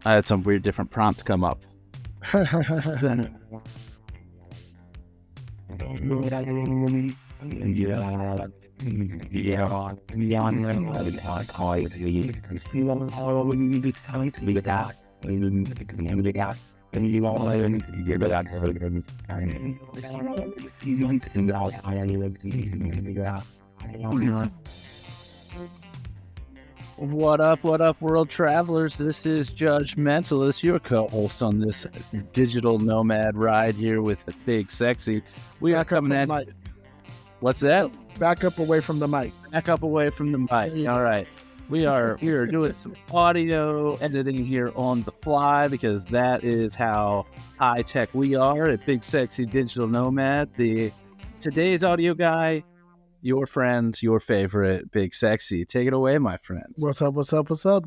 I had some weird different prompts come up. What up, world travelers? This is Judgmentalist, your co-host on this digital nomad ride here with the Big Sexy. We are coming at mic. What's that? Back up away from the mic. Back up away from the mic. All right. We are doing some audio editing here on the fly because that is how high tech we are at Big Sexy Digital Nomad. Today's audio guy, your friend, your favorite, Big Sexy. Take it away, my friend. What's up?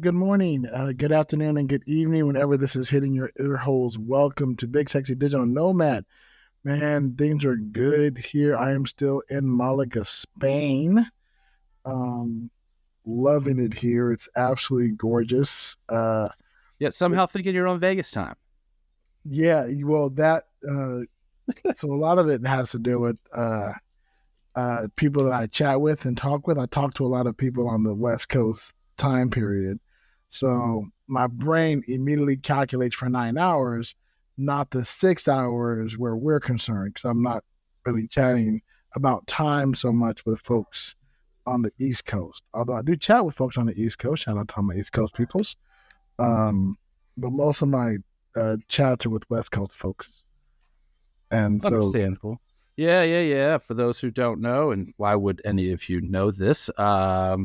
Good morning, good afternoon, and good evening whenever this is hitting your ear holes. Welcome to Big Sexy Digital Nomad. Man, things are good here. I am still in Malaga, Spain. Loving it here. It's absolutely gorgeous. Somehow thinking you're on Vegas time. Yeah, well, that so a lot of it has to do with people that I chat with and talk with. I talk to a lot of people on the West Coast time period. So my brain immediately calculates for 9 hours, not the 6 hours where we're concerned, because I'm not really chatting about time so much with folks on the East Coast. Although I do chat with folks on the East Coast. Shout out to all my East Coast peoples. But most of my chats are with West Coast folks. And so, understandable. Yeah. For those who don't know, and why would any of you know this?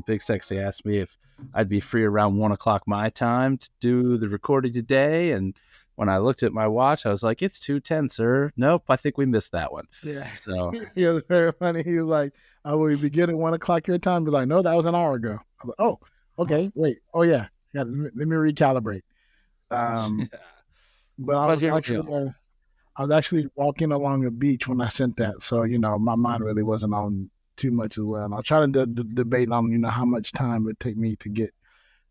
Big Sexy asked me if I'd be free around 1 o'clock my time to do the recording today. And when I looked at my watch, I was like, it's 2:10, sir. Nope, I think we missed that one. Yeah. So it was very funny. He was like, I will begin at 1 o'clock your time. Be like, no, that was an hour ago. I was like, oh, okay, wait. Oh, yeah. Let me recalibrate. But I was actually walking along a beach when I sent that. So, my mind really wasn't on too much as well. And I was trying to debate on, how much time it would take me to get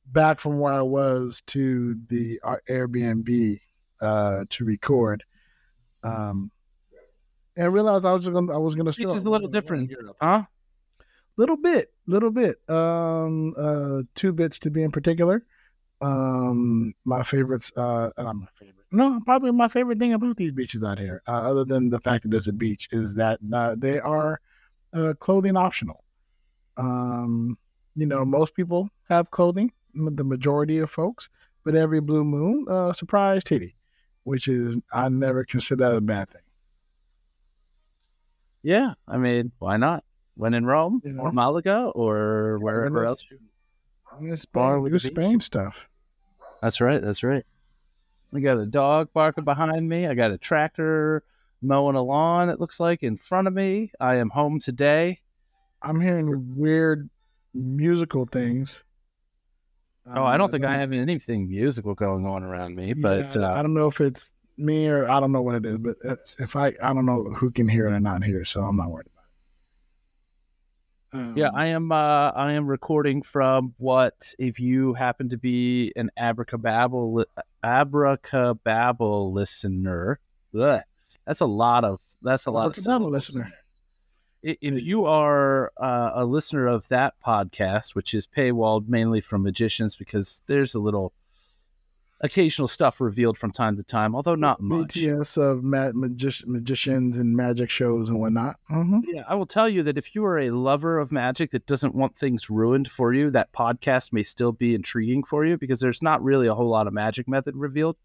back from where I was to the Airbnb to record. And I realized I was going to start. It's just a little different in Europe, huh? Little bit. 2 bits to be in particular. My favorites, not my favorite. No, probably my favorite thing about these beaches out here, other than the fact that it's a beach, is that they are clothing optional. Most people have clothing, the majority of folks, but every blue moon, surprise titty, which is, I never consider that a bad thing. Yeah, I mean, why not? When in Rome or Malaga or wherever else. Do Spain stuff. That's right. We got a dog barking behind me. I got a tractor mowing a lawn, it looks like, in front of me. I am home today. I'm hearing weird musical things. I don't think I have anything musical going on around me, but I don't know if it's me or I don't know what it is, but if I don't know who can hear it or not hear, so I'm not worried about it. I am recording from what, if you happen to be an abracababble listener, that's a lot of listener. If you are a listener of that podcast, which is paywalled mainly from magicians, because there's a little occasional stuff revealed from time to time, although not much. BTS of magicians and magic shows and whatnot. Mm-hmm. Yeah, I will tell you that if you are a lover of magic that doesn't want things ruined for you, that podcast may still be intriguing for you because there's not really a whole lot of magic method revealed.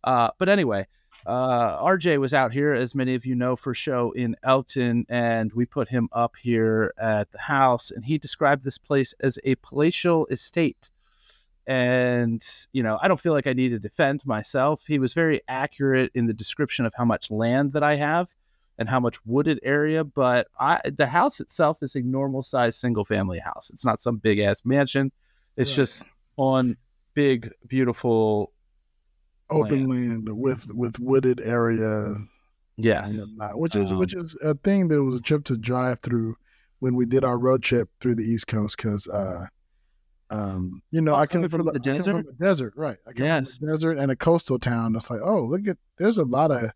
But anyway, RJ was out here, as many of you know, for a show in Elkton, and we put him up here at the house, and he described this place as a palatial estate. And, I don't feel like I need to defend myself. He was very accurate in the description of how much land that I have and how much wooded area. But the house itself is a normal size single family house. It's not some big ass mansion. It's just on big, beautiful open land with wooded area. Yes. Which is a thing that was a trip to drive through when we did our road trip through the East Coast. Cause, I come from the desert. I come from the desert, right? I come Yes, from the desert and a coastal town. It's like, oh, there's a lot of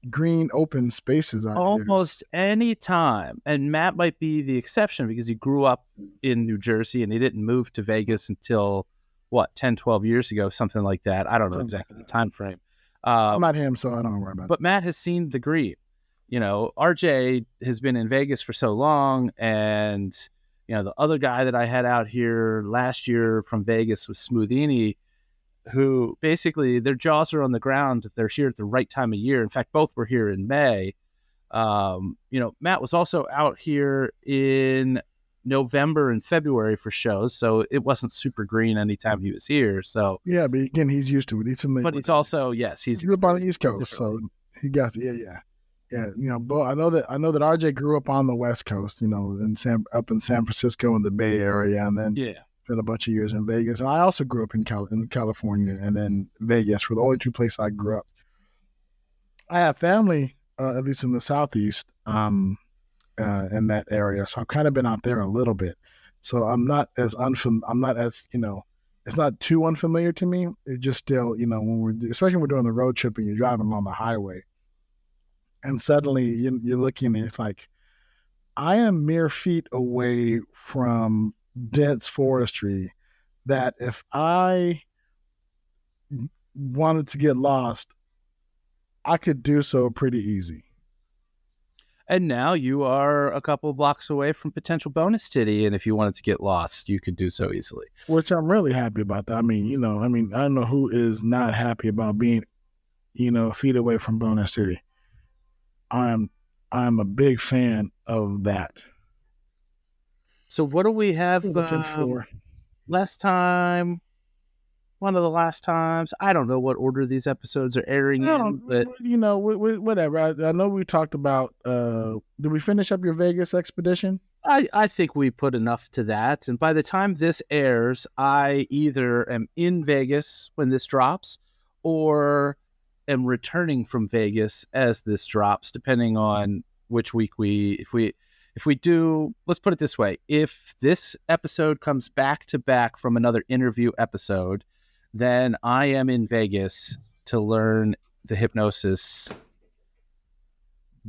green open spaces out here. almost any time. And Matt might be the exception because he grew up in New Jersey and he didn't move to Vegas until 10, 12 years ago, something like that. I don't know Something exactly like the time frame. I'm not him, so I don't worry about it. But Matt has seen the green. RJ has been in Vegas for so long, and the other guy that I had out here last year from Vegas was Smoothini, who basically their jaws are on the ground. They're here at the right time of year. In fact, both were here in May. Matt was also out here in November and February for shows, so it wasn't super green anytime he was here. So yeah, but again, he's used to it. He's familiar. But he's also he grew up on the East Coast, so he got yeah. But I know that RJ grew up on the West Coast, up in San Francisco in the Bay Area, and then spent a bunch of years in Vegas. And I also grew up in California, and then Vegas were the only two places I grew up. I have family, at least in the Southeast, in that area, so I've kind of been out there a little bit. So I'm not as it's not too unfamiliar to me. It's just still, especially when we're doing the road trip and you're driving along the highway. And suddenly you're looking and it's like, I am mere feet away from dense forestry that if I wanted to get lost, I could do so pretty easy. And now you are a couple of blocks away from potential bonus city. And if you wanted to get lost, you could do so easily. Which I'm really happy about that. I don't know who is not happy about being, feet away from bonus city. I'm a big fan of that. So what do we have for last time? One of the last times. I don't know what order these episodes are airing in, but whatever. I know we talked about. Did we finish up your Vegas expedition? I think we put enough to that. And by the time this airs, I either am in Vegas when this drops, or am returning from Vegas as this drops, depending on which week if we do, let's put it this way. If this episode comes back to back from another interview episode, then I am in Vegas to learn the hypnosis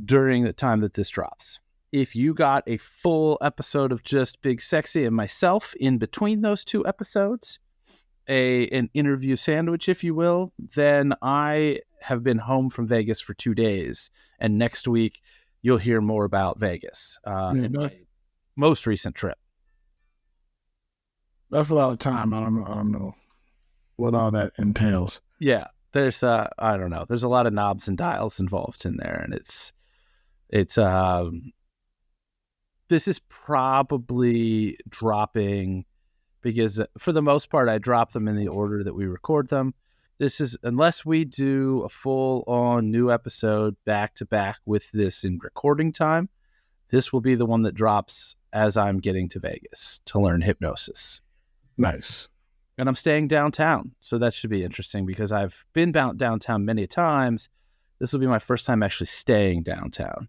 during the time that this drops. If you got a full episode of just Big Sexy and myself in between those two episodes, an interview sandwich, if you will, then I have been home from Vegas for 2 days. And next week, you'll hear more about Vegas in my most recent trip. That's a lot of time. I don't know what all that entails. Yeah, there's I don't know. There's a lot of knobs and dials involved in there, and it's this is probably dropping because for the most part I drop them in the order that we record them. This is, unless we do a full on new episode back to back with this in recording time, this will be the one that drops as I'm getting to Vegas to learn hypnosis. Nice. And I'm staying downtown, so that should be interesting because I've been downtown many times. This will be my first time actually staying downtown.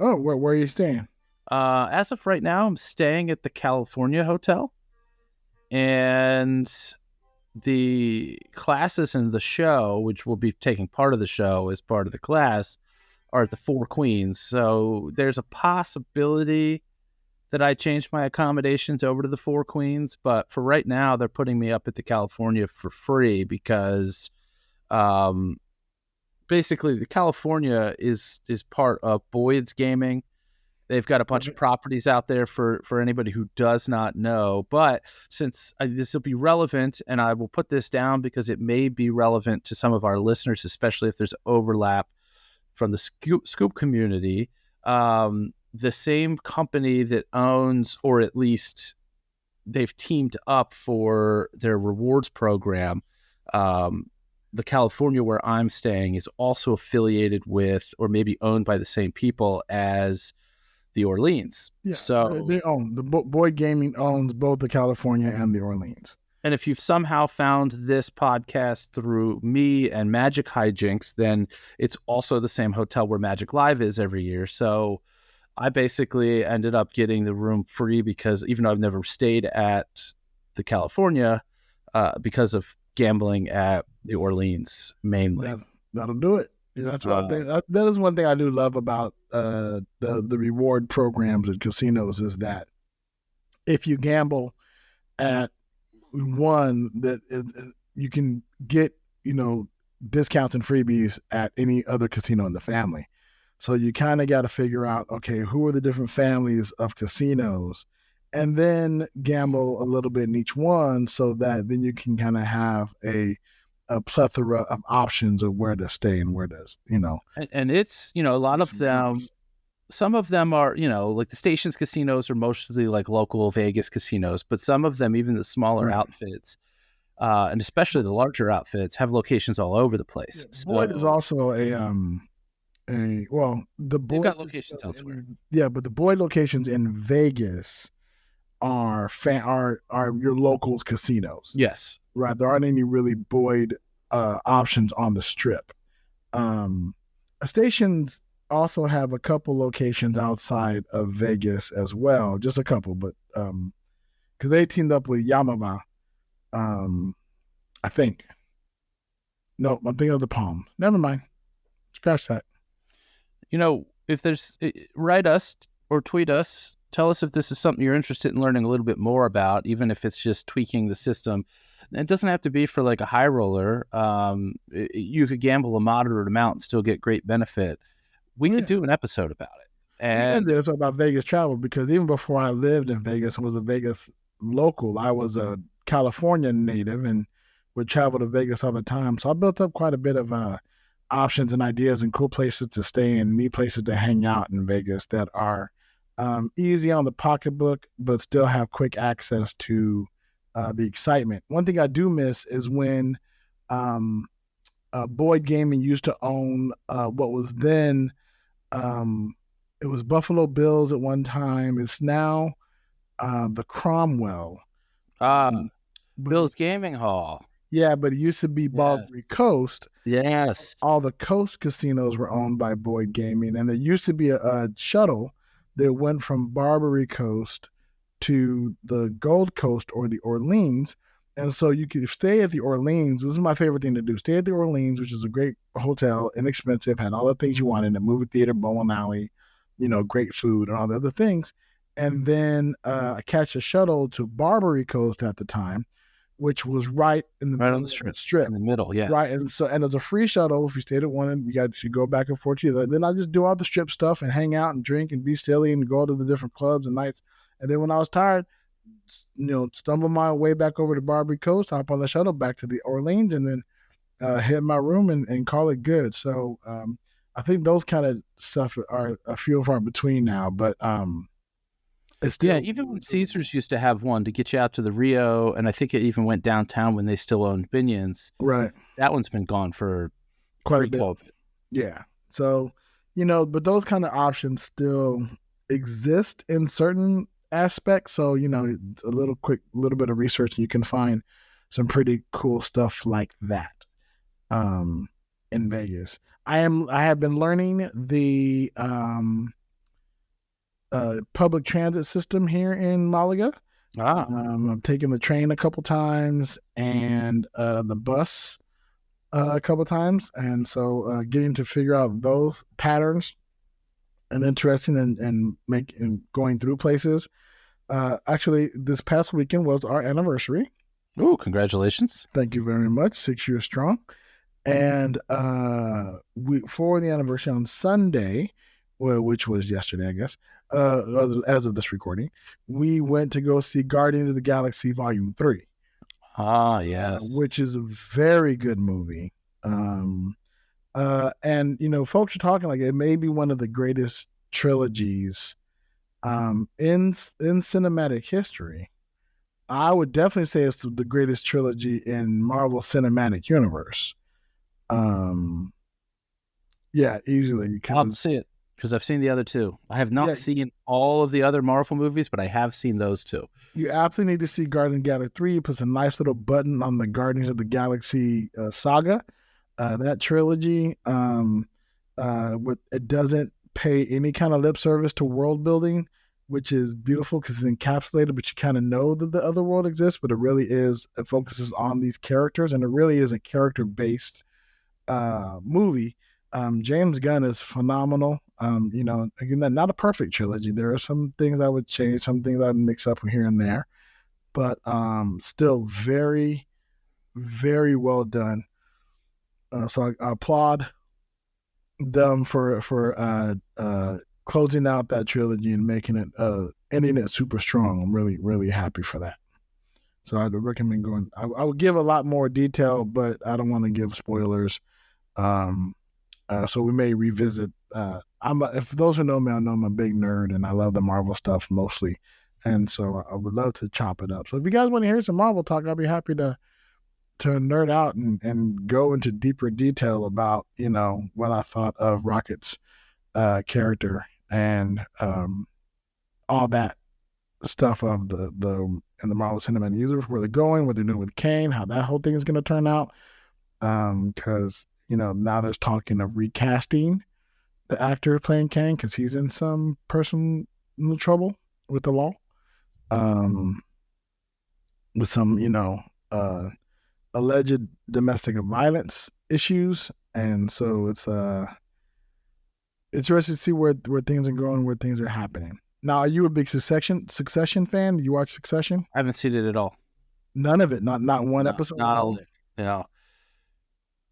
Oh, where are you staying? As of right now, I'm staying at the California Hotel. And the classes in the show, which will be taking part of the show as part of the class, are at the Four Queens. So there's a possibility that I change my accommodations over to the Four Queens. But for right now, they're putting me up at the California for free because basically the California is part of Boyd's Gaming. They've got a bunch of properties out there for anybody who does not know. But since this will be relevant, and I will put this down because it may be relevant to some of our listeners, especially if there's overlap from the Scoop community, the same company that owns, or at least they've teamed up for their rewards program, the California where I'm staying is also affiliated with, or maybe owned by the same people as the Orleans. Yeah, so they own the Boyd Gaming owns both the California and the Orleans. And if you've somehow found this podcast through me and Magic Hijinks, then it's also the same hotel where Magic Live is every year. So I basically ended up getting the room free because even though I've never stayed at to California because of gambling at the Orleans mainly. That'll do it. That's what I think. That is one thing I do love about the reward programs at casinos is that if you gamble at one, that you can get discounts and freebies at any other casino in the family. So you kind of got to figure out, okay, who are the different families of casinos, and then gamble a little bit in each one, so that then you can kind of have a plethora of options of where to stay and where to, And it's, a lot of them, some of them are, like the Stations casinos are mostly like local Vegas casinos, but some of them, even the smaller outfits, and especially the larger outfits, have locations all over the place. Yeah, Boyd is also the Boyd got locations elsewhere. Yeah, but the Boyd locations in Vegas are your locals casinos. Yes. Right. There aren't any really Boyd options on the Strip. Stations also have a couple locations outside of Vegas as well, just a couple, but because they teamed up with Yamava, I think. No, I'm thinking of the Palm. Never mind. Scratch that. If there's, write us or tweet us. Tell us if this is something you're interested in learning a little bit more about, even if it's just tweaking the system. It doesn't have to be for like a high roller. You could gamble a moderate amount and still get great benefit. We could do an episode about it. And it's about Vegas travel, because even before I lived in Vegas and was a Vegas local, I was a California native and would travel to Vegas all the time. So I built up quite a bit of options and ideas and cool places to stay and neat places to hang out in Vegas that are easy on the pocketbook, but still have quick access to the excitement. One thing I do miss is when Boyd Gaming used to own what was then, it was Buffalo Bills at one time. It's now the Cromwell. Bill's Gaming Hall. Yeah, but it used to be Barbary Coast. Yes. All the coast casinos were owned by Boyd Gaming, and there used to be a shuttle that went from Barbary Coast to the Gold Coast or the Orleans. And so you could stay at the Orleans. This is my favorite thing to do. Stay at the Orleans, which is a great hotel, inexpensive, had all the things you wanted, a movie theater, bowling alley, great food and all the other things. And then catch a shuttle to Barbary Coast at the time, which was right in the middle on the strip. In the middle, yes. Right. And there's a free shuttle if you stayed at one, and you go back and forth to the other. Then I just do all the strip stuff and hang out and drink and be silly and go to the different clubs and nights. And then when I was tired, stumble my way back over to Barbary Coast, hop on the shuttle back to the Orleans, and then hit my room and call it good. So I think those kind of stuff are a few and far between now, but it's still, even when Caesars used to have one to get you out to the Rio, and I think it even went downtown when they still owned Binion's. Right. That one's been gone for quite a bit. Yeah. So, but those kind of options still exist in certain aspects. So, it's a little bit of research, and you can find some pretty cool stuff like that in Vegas. I have been learning the public transit system here in Malaga. I've taken the train a couple times and the bus a couple times, and so getting to figure out those patterns and interesting and going through places. Actually, this past weekend was our anniversary. Oh, congratulations! Thank you very much. 6 years strong. And for the anniversary on Sunday, which was yesterday, I guess, as of this recording, we went to go see Guardians of the Galaxy Volume 3. Ah, yes. Which is a very good movie. And, folks are talking like it may be one of the greatest trilogies in cinematic history. I would definitely say it's the greatest trilogy in Marvel Cinematic Universe. Yeah, easily. I'll see it because I've seen the other two. I have not seen all of the other Marvel movies, but I have seen those two. You absolutely need to see Guardians of the Galaxy 3. It puts a nice little button on the Guardians of the Galaxy saga. That trilogy, it doesn't pay any kind of lip service to world building. which is beautiful because it's encapsulated, but you kind of know that the other world exists, but it focuses on these characters, and it really is a character-based movie. James Gunn is phenomenal. Again, not a perfect trilogy. There are some things I would change, some things I would mix up here and there, but still very, very well done. So I applaud them for closing out that trilogy and making it ending it super strong. I'm really, really happy for that. So I'd recommend going. I would give a lot more detail, but I don't want to give spoilers. So we may revisit. If those who know me, I know I'm a big nerd and I love the Marvel stuff mostly, and so I would love to chop it up. So if you guys want to hear some Marvel talk, I'll be happy to nerd out and go into deeper detail about what I thought of Rocket's character and all that stuff of the Marvel Cinematic Universe, where they're going, what they're doing with Kane, how that whole thing is going to turn out. Because now there's talking of recasting the actor playing Kane because he's in some personal trouble with the law, with some alleged domestic violence issues, and so it's interesting to see where things are going, where things are happening. Now, are you a big Succession fan? Do you watch Succession? I haven't seen it at all. None of it. Not one episode. Not all. Yeah.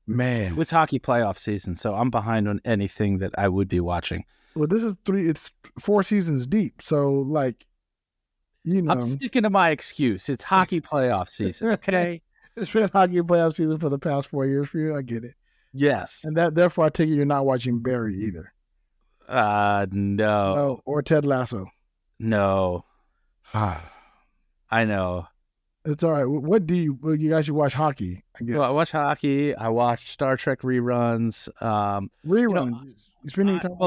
Man, it's hockey playoff season, so I'm behind on anything that I would be watching. Well, this is it's 4 seasons deep, so I'm sticking to my excuse. It's hockey playoff season. Okay. It's been hockey playoff season for the past 4 years for you. I get it. Yes. And therefore I take it you're not watching Barry either. No. Or Ted Lasso. No. I know. It's all right. What do you guys should watch hockey, I guess. Well, I watch hockey. I watch Star Trek reruns. Reruns?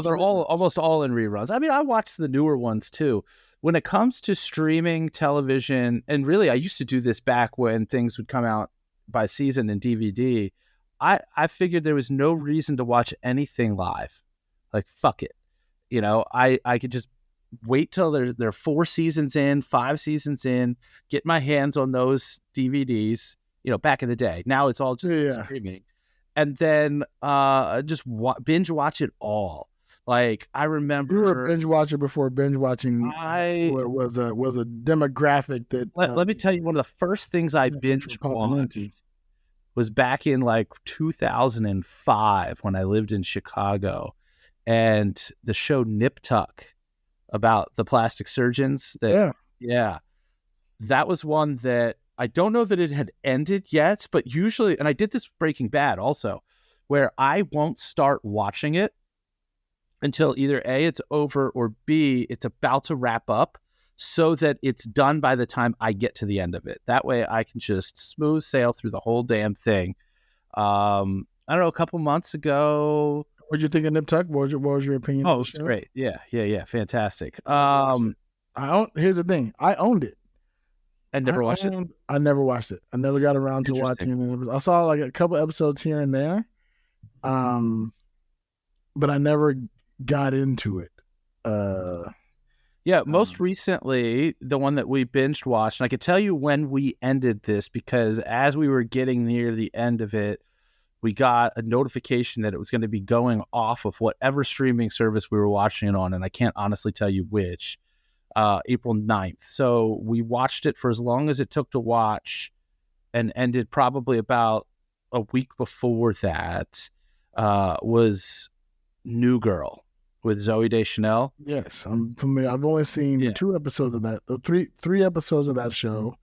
They're almost all in reruns. I mean, I watch the newer ones too. When it comes to streaming television, and really I used to do this back when things would come out by season and DVD, I figured there was no reason to watch anything live. Like, fuck it. I could just wait till they're 4 seasons in, 5 seasons in, get my hands on those DVDs, back in the day. Now it's all just streaming. And then just binge watch it all. Like, I remember... You were a binge watcher before binge watching was a demographic that... Let me tell you, one of the first things I binge watched was back in 2005 when I lived in Chicago. And the show Nip Tuck, about the plastic surgeons. That was one that I don't know that it had ended yet, but usually, and I did this with Breaking Bad also, where I won't start watching it until either A, it's over, or B, it's about to wrap up, so that it's done by the time I get to the end of it. That way I can just smooth sail through the whole damn thing. I don't know, a couple months ago... What did you think of Nip Tuck? What was your opinion? Oh, it's great. Yeah. Fantastic. Here's the thing. I owned it. And never watched it? I never watched it. I never got around to watching it. I saw a couple episodes here and there, but I never got into it. Most recently, the one that we binge watched, and I could tell you when we ended this, because as we were getting near the end of it, we got a notification that it was going to be going off of whatever streaming service we were watching it on, and I can't honestly tell you which, April 9th. So we watched it for as long as it took to watch, and ended probably about a week before that, was New Girl with Zooey Deschanel. Yes, I'm familiar. I've only seen 2 episodes of that, three episodes of that show.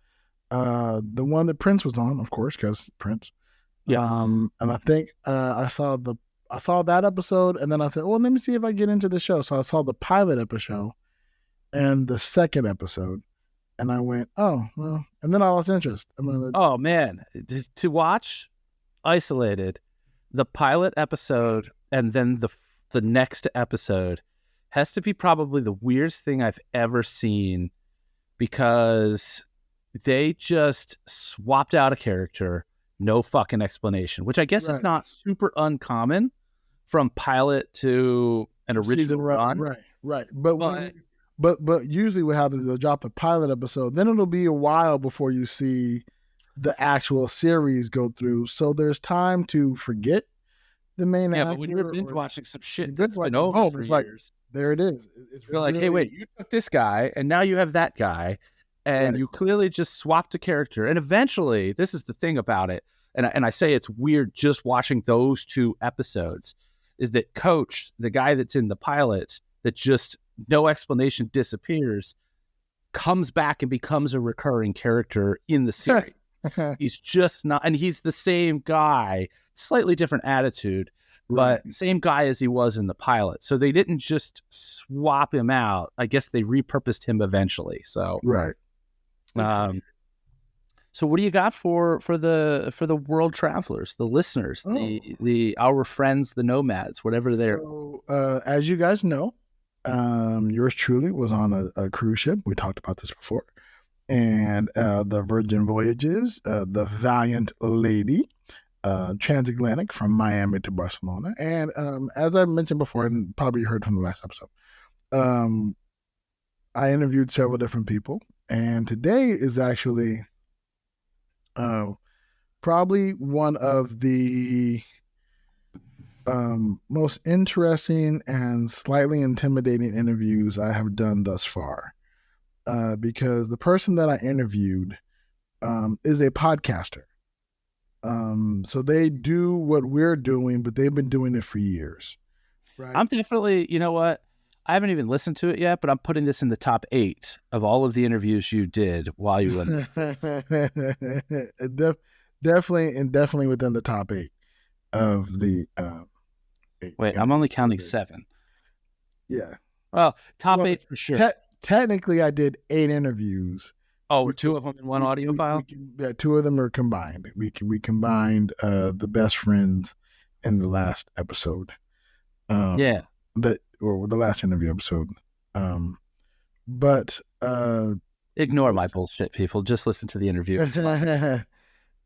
The one that Prince was on, of course, because Prince. Yes. And I think I saw that episode, and then I said, well, let me see if I get into the show. So I saw the pilot episode and the second episode, and I went, oh, well, and then I lost interest. Oh man, to watch isolated the pilot episode and then the next episode has to be probably the weirdest thing I've ever seen, because they just swapped out a character. No fucking explanation, which I guess is not super uncommon from pilot to an original run. Right. But But usually what happens is they'll drop the pilot episode, then it'll be a while before you see the actual series go through. So there's time to forget the main actor. But when you're binge watching some shit that's been over for it's years, like, there it is. You're like, hey, wait, you took this guy and now you have that guy, and you clearly just swapped a character. And eventually, this is the thing about it, and I say it's weird just watching those 2 episodes, is that Coach, the guy that's in the pilot, that just no explanation disappears, comes back and becomes a recurring character in the series. He's just not, and he's the same guy, slightly different attitude, but same guy as he was in the pilot. So they didn't just swap him out. I guess they repurposed him eventually. So so what do you got for the world travelers, the listeners, the our friends, the nomads, whatever they're. So as you guys know, yours truly was on a cruise ship. We talked about this before. And the Virgin Voyages, the Valiant Lady, transatlantic from Miami to Barcelona. And as I mentioned before, and probably heard from the last episode, I interviewed several different people. And today is actually probably one of the most interesting and slightly intimidating interviews I have done thus far. Because the person that I interviewed is a podcaster. So they do what we're doing, but they've been doing it for years. Right? I'm definitely, you know what? I haven't even listened to it yet, but I'm putting this in the top 8 of all of the interviews you did while you were definitely within the top 8 of the 8. Wait, I'm only counting 7. Yeah. Well, top 8 for sure. Technically, I did 8 interviews. Oh, were 2 of them in one audio file? Yeah, 2 of them are combined. We combined the best friends in the last episode. Or the last interview episode. But ignore my bullshit, people. Just listen to the interview.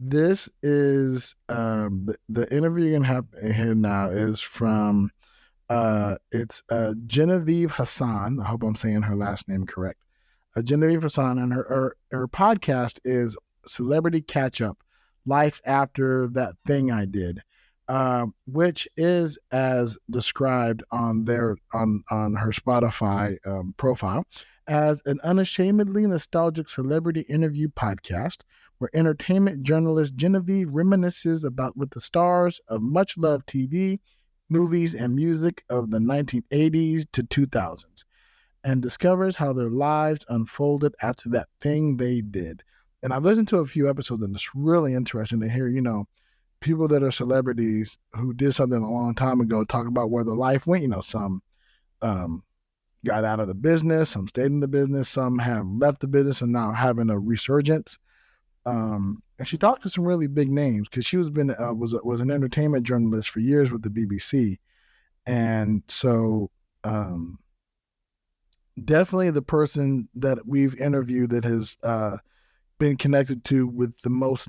This is the interview you're gonna have here now is from it's Genevieve Hassan. I hope I'm saying her last name correct. Genevieve Hassan, and her podcast is Celebrity Catch Up: Life After That Thing I Did, which is as described on her Spotify profile as an unashamedly nostalgic celebrity interview podcast where entertainment journalist Genevieve reminisces about with the stars of much-loved TV, movies, and music of the 1980s to 2000s, and discovers how their lives unfolded after that thing they did. And I've listened to a few episodes, and it's really interesting to hear, people that are celebrities who did something a long time ago talk about where their life went. Some got out of the business, some stayed in the business, some have left the business and now having a resurgence. And she talked to some really big names because she was an entertainment journalist for years with the BBC. And so definitely the person that we've interviewed that has been connected to with the most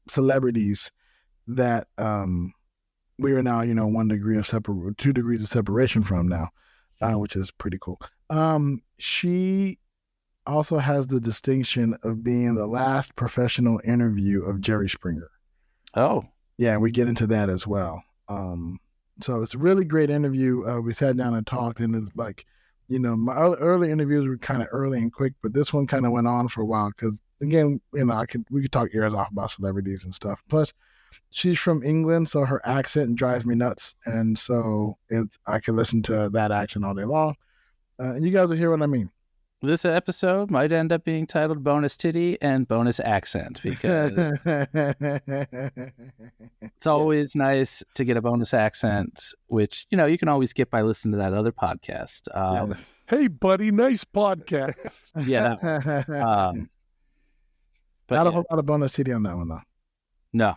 celebrities that we are now, 2 degrees of separation from now, which is pretty cool. She also has the distinction of being the last professional interview of Jerry Springer. Oh. Yeah, we get into that as well. So it's a really great interview. We sat down and talked, and it's like, my early interviews were kind of early and quick, but this one kind of went on for a while because, again, we could talk ears off about celebrities and stuff. Plus, she's from England, so her accent drives me nuts, and so I can listen to that accent all day long. And you guys will hear what I mean. This episode might end up being titled Bonus Titty and Bonus Accent because it's always nice to get a bonus accent, which, you can always get by listening to that other podcast. Hey, buddy, nice podcast. Yeah. But not a whole lot of bonus titty on that one, though. No.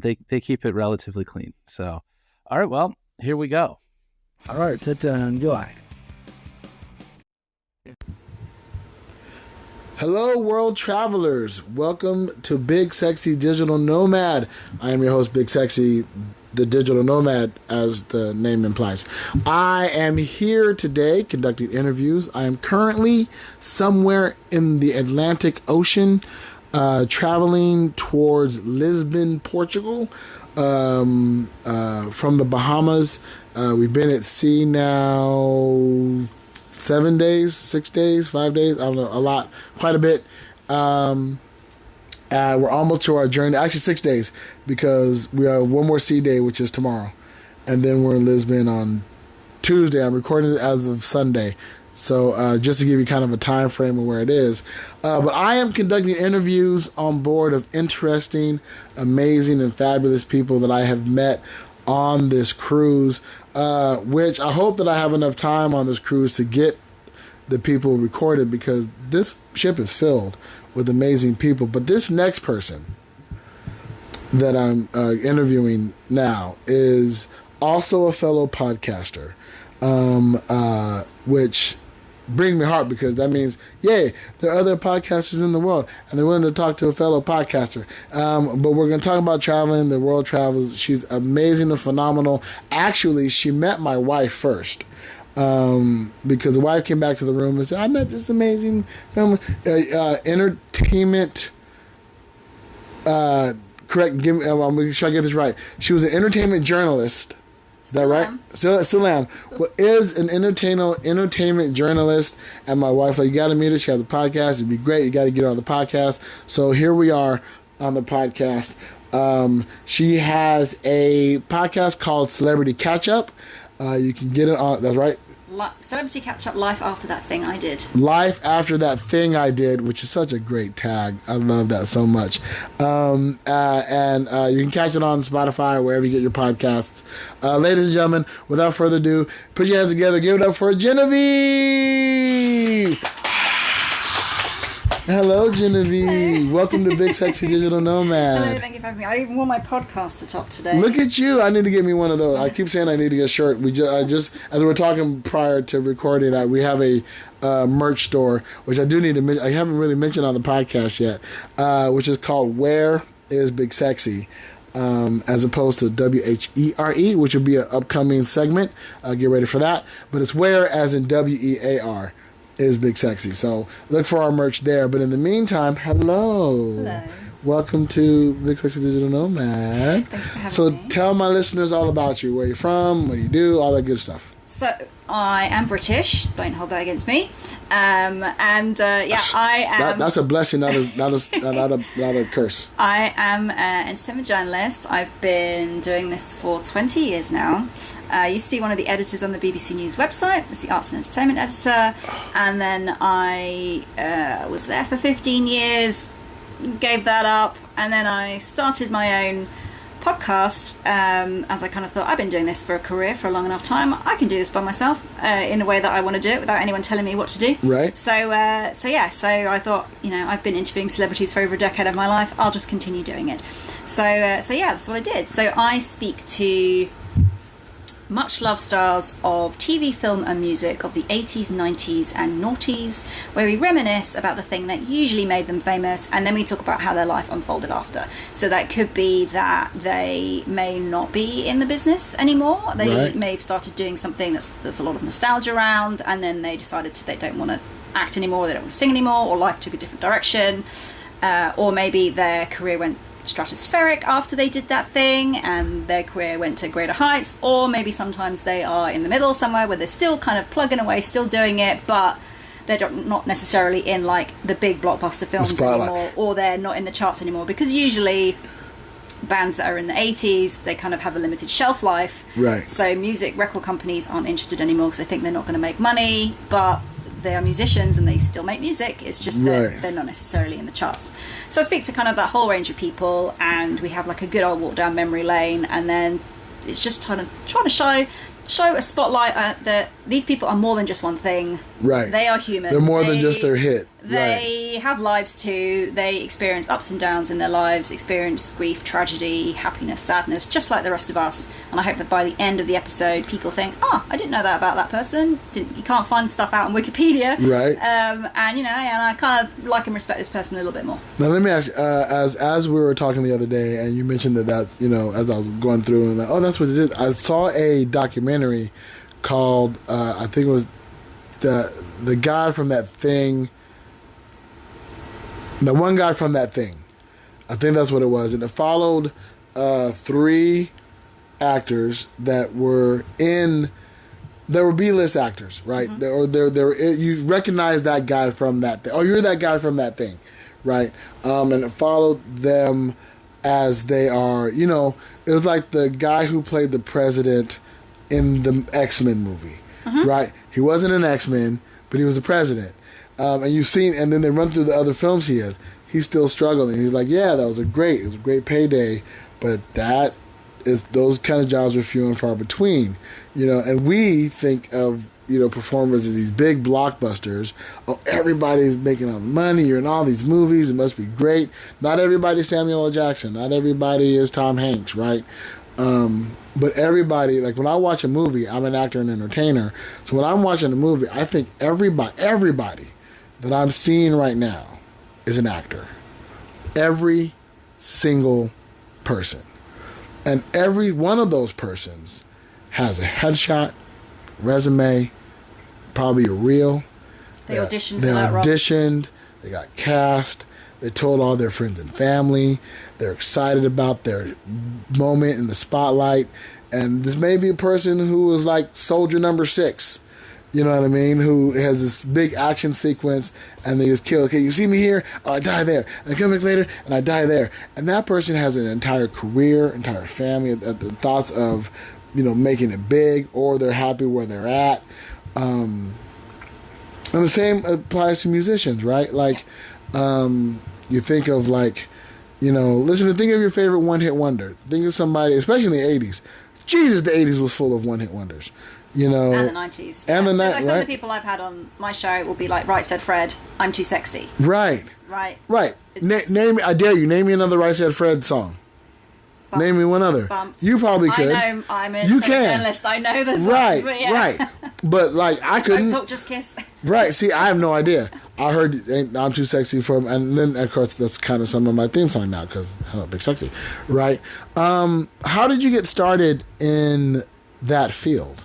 They keep it relatively clean. So, all right, well, here we go. All right, enjoy. Hello, world travelers. Welcome to Big Sexy Digital Nomad. I am your host, Big Sexy. the digital nomad, as the name implies. I am here today conducting interviews. I am currently somewhere in the Atlantic Ocean, traveling towards Lisbon, Portugal, from the Bahamas. We've been at sea now 7 days, 6 days, 5 days. I don't know, a lot, quite a bit. We're almost to our journey. Actually, 6 days, because we have one more sea day, which is tomorrow, and then we're in Lisbon on Tuesday. I'm recording it as of Sunday, so just to give you kind of a time frame of where it is. But I am conducting interviews on board of interesting, amazing, and fabulous people that I have met on this cruise, which I hope that I have enough time on this cruise to get the people recorded, because this ship is filled with amazing people. But this next person that I'm interviewing now is also a fellow podcaster, which brings me heart, because that means, yay, there are other podcasters in the world, and they're willing to talk to a fellow podcaster. But we're going to talk about traveling, the world travels. She's amazing and phenomenal. Actually, she met my wife first. Because the wife came back to the room and said, I met this amazing film, entertainment, correct, give me, I'm going to try to get this right. She was an entertainment journalist. Is that right? Still am. Well, is an entertainment journalist. And my wife, you got to meet her. She has a podcast. It'd be great. You got to get her on the podcast. So here we are on the podcast. She has a podcast called Celebrity Catch Up. You can get it on, that's right. Celebrity Catch Up, Life After That Thing I Did. Life After That Thing I Did, which is such a great tag. I love that so much. And you can catch it on Spotify or wherever you get your podcasts. Ladies and gentlemen, without further ado, put your hands together, give it up for Genevieve! Hello, Genevieve. Hello. Welcome to Big Sexy Digital Nomad. Hello, thank you for having me. I even wore my podcast to top today. Look at you. I need to get me one of those. I keep saying I need to get a shirt. I just as we were talking prior to recording, we have a merch store, which I do need to mention. I haven't really mentioned on the podcast yet, which is called Where is Big Sexy? As opposed to WHERE, which will be an upcoming segment. Get ready for that. But it's Where as in WEAR. Is Big Sexy. So look for our merch there. But in the meantime, hello. Hello. Welcome to Big Sexy Digital Nomad. Thank you for having me. Tell my listeners all about you, where you're from, what you do, all that good stuff. So I am British. Don't hold that against me. I am. That's a blessing, not a curse. I am an entertainment journalist. I've been doing this for 20 years now. I used to be one of the editors on the BBC News website as the arts and entertainment editor, and then I was there for 15 years, gave that up, and then I started my own podcast as I kind of thought, I've been doing this for a career for a long enough time, I can do this by myself in a way that I want to do it without anyone telling me what to do. Right. So I thought, I've been interviewing celebrities for over a decade of my life, I'll just continue doing it. So that's what I did. So I speak to much loved stars of TV, film and music of the 80s, 90s and noughties, where we reminisce about the thing that usually made them famous, and then we talk about how their life unfolded after. So that could be that they may not be in the business anymore. They may have started doing something that's a lot of nostalgia around, and then they decided they don't want to act anymore, they don't want to sing anymore, or life took a different direction, or maybe their career went stratospheric after they did that thing and their career went to greater heights, or maybe sometimes they are in the middle somewhere where they're still kind of plugging away, still doing it, but they're not necessarily in like the big blockbuster films anymore, or they're not in the charts anymore, because usually bands that are in the 80s, they kind of have a limited shelf life, right? So music record companies aren't interested anymore because they think they're not going to make money, but they are musicians and they still make music. It's just that they're not necessarily in the charts. So I speak to kind of that whole range of people, and we have like a good old walk down memory lane, and then it's just trying to show a spotlight at these people are more than just one thing. Right. They are human. They're more than just their hit. They have lives too. They experience ups and downs in their lives, experience grief, tragedy, happiness, sadness, just like the rest of us. And I hope that by the end of the episode, people think, oh, I didn't know that about that person. You can't find stuff out on Wikipedia. Right. And, you know, and I kind of like and respect this person a little bit more. Now, let me ask you, as we were talking the other day, and you mentioned that's, you know, as I was going through, and like, oh, that's what it is. I saw a documentary called, I think it was the guy from that thing, the one guy from that thing. I think that's what it was. And it followed 3 actors that were B-list actors, right? Mm-hmm. You recognize that guy from that thing. Oh, you're that guy from that thing, right? And it followed them as they are, you know, it was like the guy who played the president in the X-Men movie, right? He wasn't an X-Men, but he was the president. And you've seen, and then they run through the other films he has. He's still struggling. He's like, yeah, it was a great payday, but those kind of jobs are few and far between, you know. And we think of, you know, performers in these big blockbusters. Oh, everybody's making all the money. You're in all these movies. It must be great. Not everybody's Samuel L. Jackson. Not everybody is Tom Hanks, right? But everybody, like when I watch a movie, I'm an actor and entertainer. So when I'm watching a movie, I think everybody that I'm seeing right now is an actor. Every single person. And every one of those persons has a headshot, resume, probably a reel. They auditioned. They auditioned. They got cast. They told all their friends and family. They're excited about their moment in the spotlight. And this may be a person who was like soldier number 6. You know what I mean? Who has this big action sequence and they just kill. Okay, you see me here? Oh, I die there. And I come back later and I die there. And that person has an entire career, entire family, the thoughts of, you know, making it big, or they're happy where they're at. And the same applies to musicians, right? Like, you think of like, you know, think of your favorite one-hit wonder. Think of somebody, especially in the 80s. Jesus, the 80s was full of one-hit wonders. You know, and the 90s. And the 90s. Like some of the people I've had on my show will be like, Right Said Fred, I'm Too Sexy. Right. Name, I dare you, name me another Right Said Fred song. Bumped. Name me one other. Bumped. You probably could. I know, I'm a journalist. I know the songs. Right, but yeah. right. But like, I couldn't. Don't Talk, Just Kiss. Right. See, I have no idea. I heard I'm Too Sexy from, and then of course that's kind of some of my theme song now because Big Sexy, right? How did you get started in that field?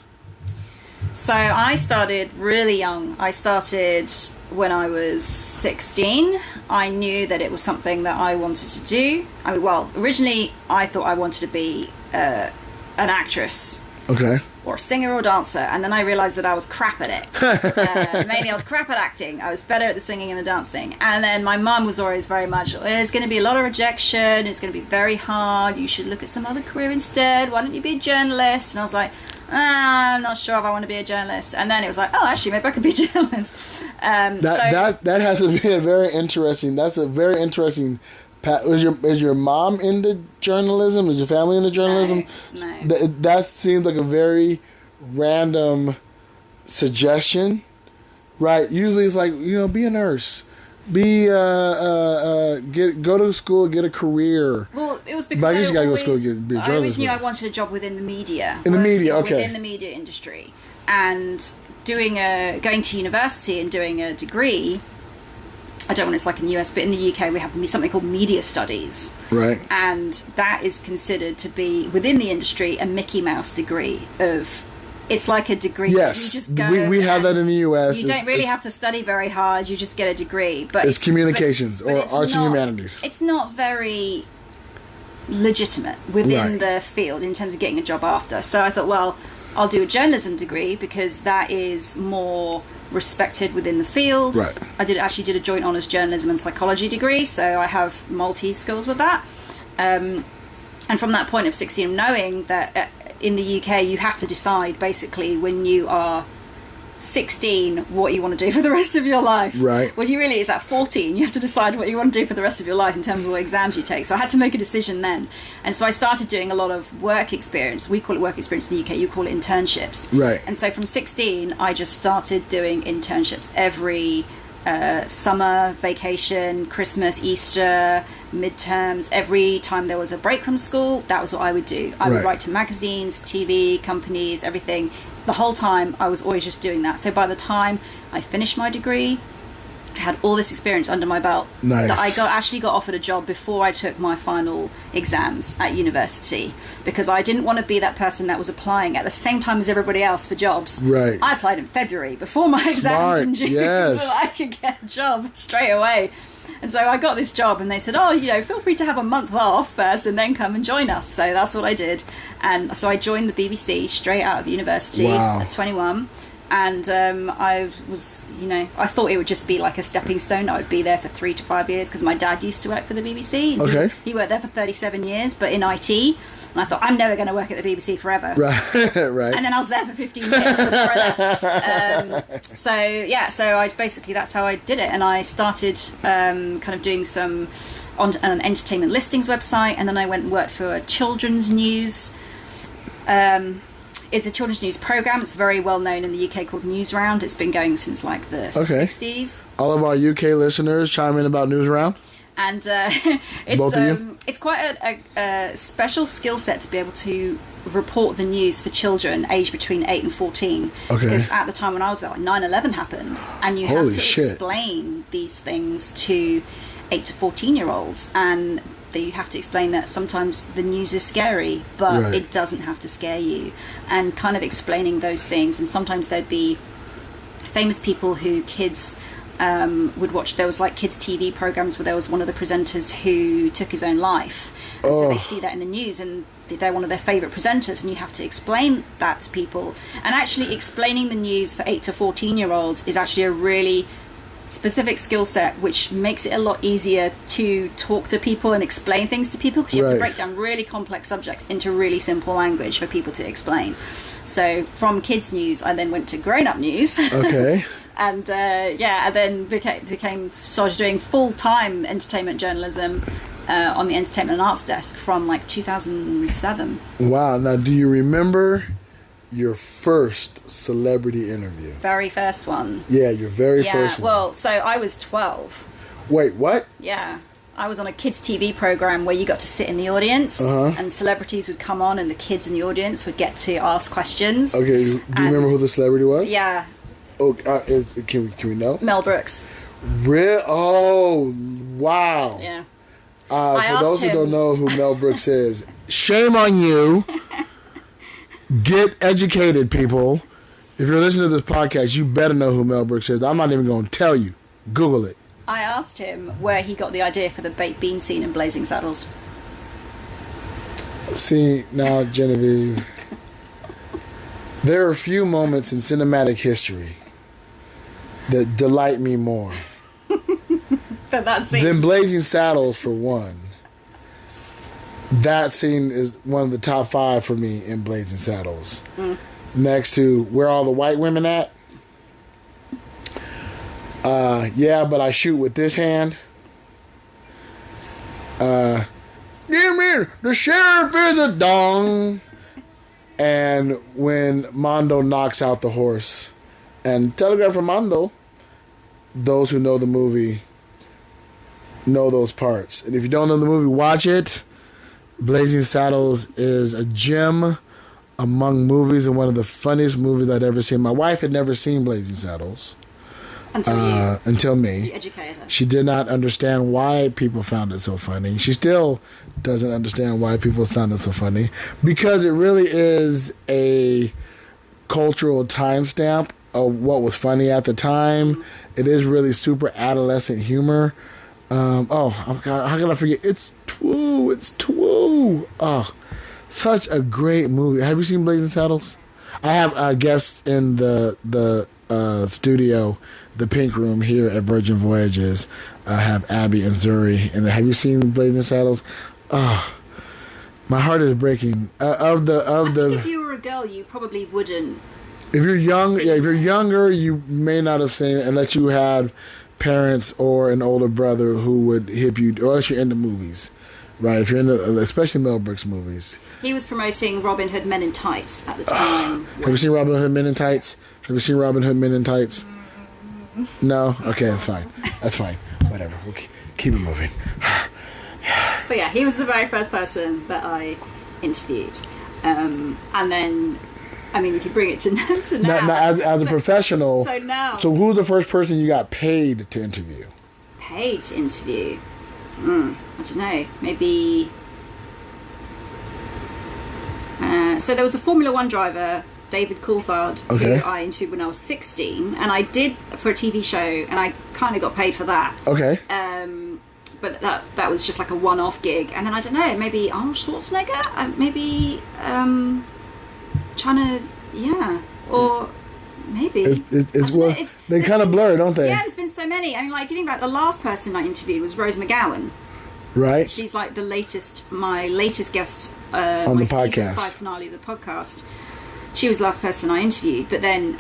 So I started really young. I started when I was 16. I knew that it was something that I wanted to do. Originally I thought I wanted to be an actress. Okay. Or a singer or dancer. And then I realised that I was crap at it. Mainly I was crap at acting. I was better at the singing and the dancing. And then my mum was always very much, there's going to be a lot of rejection. It's going to be very hard. You should look at some other career instead. Why don't you be a journalist? And I was like, I'm not sure if I want to be a journalist. And then it was like, oh, actually, maybe I could be a journalist. That has to be a very interesting. That's a very interesting. Is your mom into journalism? Is your family into journalism? No. That seems like a very random suggestion, right? Usually it's like, you know, be a nurse. Go to school, get a career. Well, it was because but I guess you gotta go to school and be a journalist. I always knew I wanted a job within the media. Okay. Within the media industry. And going to university and doing a degree, I don't know what it's like in the US, but in the UK we have something called media studies. Right. And that is considered to be, within the industry, a Mickey Mouse degree of... It's like a degree. Yes, you just go we have that in the U.S. You don't really have to study very hard. You just get a degree. But it's communications or arts and humanities. It's not very legitimate within the field in terms of getting a job after. So I thought, well, I'll do a journalism degree because that is more respected within the field. Right. I actually did a joint honours journalism and psychology degree, so I have multi-skills with that. And from that point of 16, knowing that... in the UK, you have to decide basically when you are 16 what you want to do for the rest of your life. Right. Well, really is at 14 you have to decide what you want to do for the rest of your life in terms of what exams you take. So I had to make a decision then, and so I started doing a lot of work experience. We call it work experience in the UK, you call it internships. Right. And so from 16 I just started doing internships every summer, vacation, Christmas, Easter, midterms. Every time there was a break from school, that was what I would do. I would write to magazines, TV, companies, everything. The whole time I was always just doing that. So by the time I finished my degree, I had all this experience under my belt. Nice. That I actually got offered a job before I took my final exams at university, because I didn't want to be that person that was applying at the same time as everybody else for jobs. Right. I applied in February before my exams in June, yes. so I could get a job straight away. And so I got this job, and they said, oh, feel free to have a month off first and then come and join us. So that's what I did. And so I joined the BBC straight out of university at 21. And I was, I thought it would just be like a stepping stone. I would be there for 3 to 5 years, because my dad used to work for the BBC. Okay. He worked there for 37 years, but in IT. And I thought, I'm never going to work at the BBC forever. Right, right. And then I was there for 15 years before I left. So I basically, that's how I did it. And I started kind of doing some on an entertainment listings website, and then I went and worked for a children's news. It's a children's news program. It's very well known in the UK, called Newsround. It's been going since like the 60s. All of our UK listeners chime in about Newsround. And it's quite a special skill set to be able to report the news for children aged between 8 and 14. Okay. Because at the time when I was there, 9/11 happened, and you have to explain these things to 8 to 14-year-olds, and you have to explain that sometimes the news is scary, but it doesn't have to scare you, and kind of explaining those things. And sometimes there'd be famous people who kids would watch. There was like kids TV programs where there was one of the presenters who took his own life, and so they see that in the news, and they're one of their favorite presenters, and you have to explain that to people. And actually explaining the news for 8 to 14-year-olds is actually a really specific skill set, which makes it a lot easier to talk to people and explain things to people, because you have to break down really complex subjects into really simple language for people to explain. So from kids news I then went to grown-up news. Okay. And and then started doing full-time entertainment journalism on the entertainment and arts desk from like 2007. Wow. Now, do you remember your first celebrity interview? Very first one. Yeah, your very first one. Well, so I was 12. Wait, what? Yeah. I was on a kids TV program where you got to sit in the audience, and celebrities would come on, and the kids in the audience would get to ask questions. Okay, do you remember who the celebrity was? Yeah. Oh, can we know? Mel Brooks. Oh, wow. Yeah. For those who don't know who Mel Brooks is, shame on you. Get educated, people. If you're listening to this podcast, you better know who Mel Brooks is. I'm not even going to tell you. Google it. I asked him where he got the idea for the baked bean scene in Blazing Saddles. See, now, Genevieve, there are a few moments in cinematic history that delight me more But that scene. than Blazing Saddles, for one. That scene is one of the top 5 for me in Blazing Saddles. Next to Where All the White Women At? Yeah, but I shoot with this hand. Give me the sheriff is a dong. And when Mondo knocks out the horse. And Telegram from Mondo, those who know the movie know those parts. And if you don't know the movie, watch it. Blazing Saddles is a gem among movies and one of the funniest movies I'd ever seen. My wife had never seen Blazing Saddles. Until me. You educated her. She did not understand why people found it so funny. She still doesn't understand why people found it so funny. Because it really is a cultural timestamp of what was funny at the time. It is really super adolescent humor. How can I forget? It's Twoo. Oh, such a great movie. Have you seen Blazing Saddles? I have guests in the studio, the Pink Room here at Virgin Voyages. I have Abby and Zuri. And have you seen Blazing Saddles? Oh, my heart is breaking. I think if you were a girl, you probably wouldn't If you're young, if you're younger, you may not have seen it unless you had parents or an older brother who would hip you, or unless you're into movies, right? If you're into, especially Mel Brooks movies. He was promoting Robin Hood Men in Tights at the time. Have you seen Robin Hood Men in Tights? Have you seen Robin Hood Men in Tights? No? Okay, that's fine. That's fine. Whatever. We'll keep it moving. But yeah, he was the very first person that I interviewed. And then, I mean, if you bring it to now. As a professional. So now. So who was the first person you got paid to interview? Paid to interview? I don't know. Maybe. So there was a Formula One driver, David Coulthard, who I interviewed when I was 16, and I did for a TV show, and I kind of got paid for that. Okay. But that was just like a one-off gig, and then I don't know, maybe Arnold Schwarzenegger, maybe trying to, or maybe they kind of blur, don't they? Yeah, there's been so many. I mean, like if you think about the last person I interviewed was Rose McGowan. Right. She's like my latest guest on the podcast. Season 5 finale of the podcast. She was the last person I interviewed, but then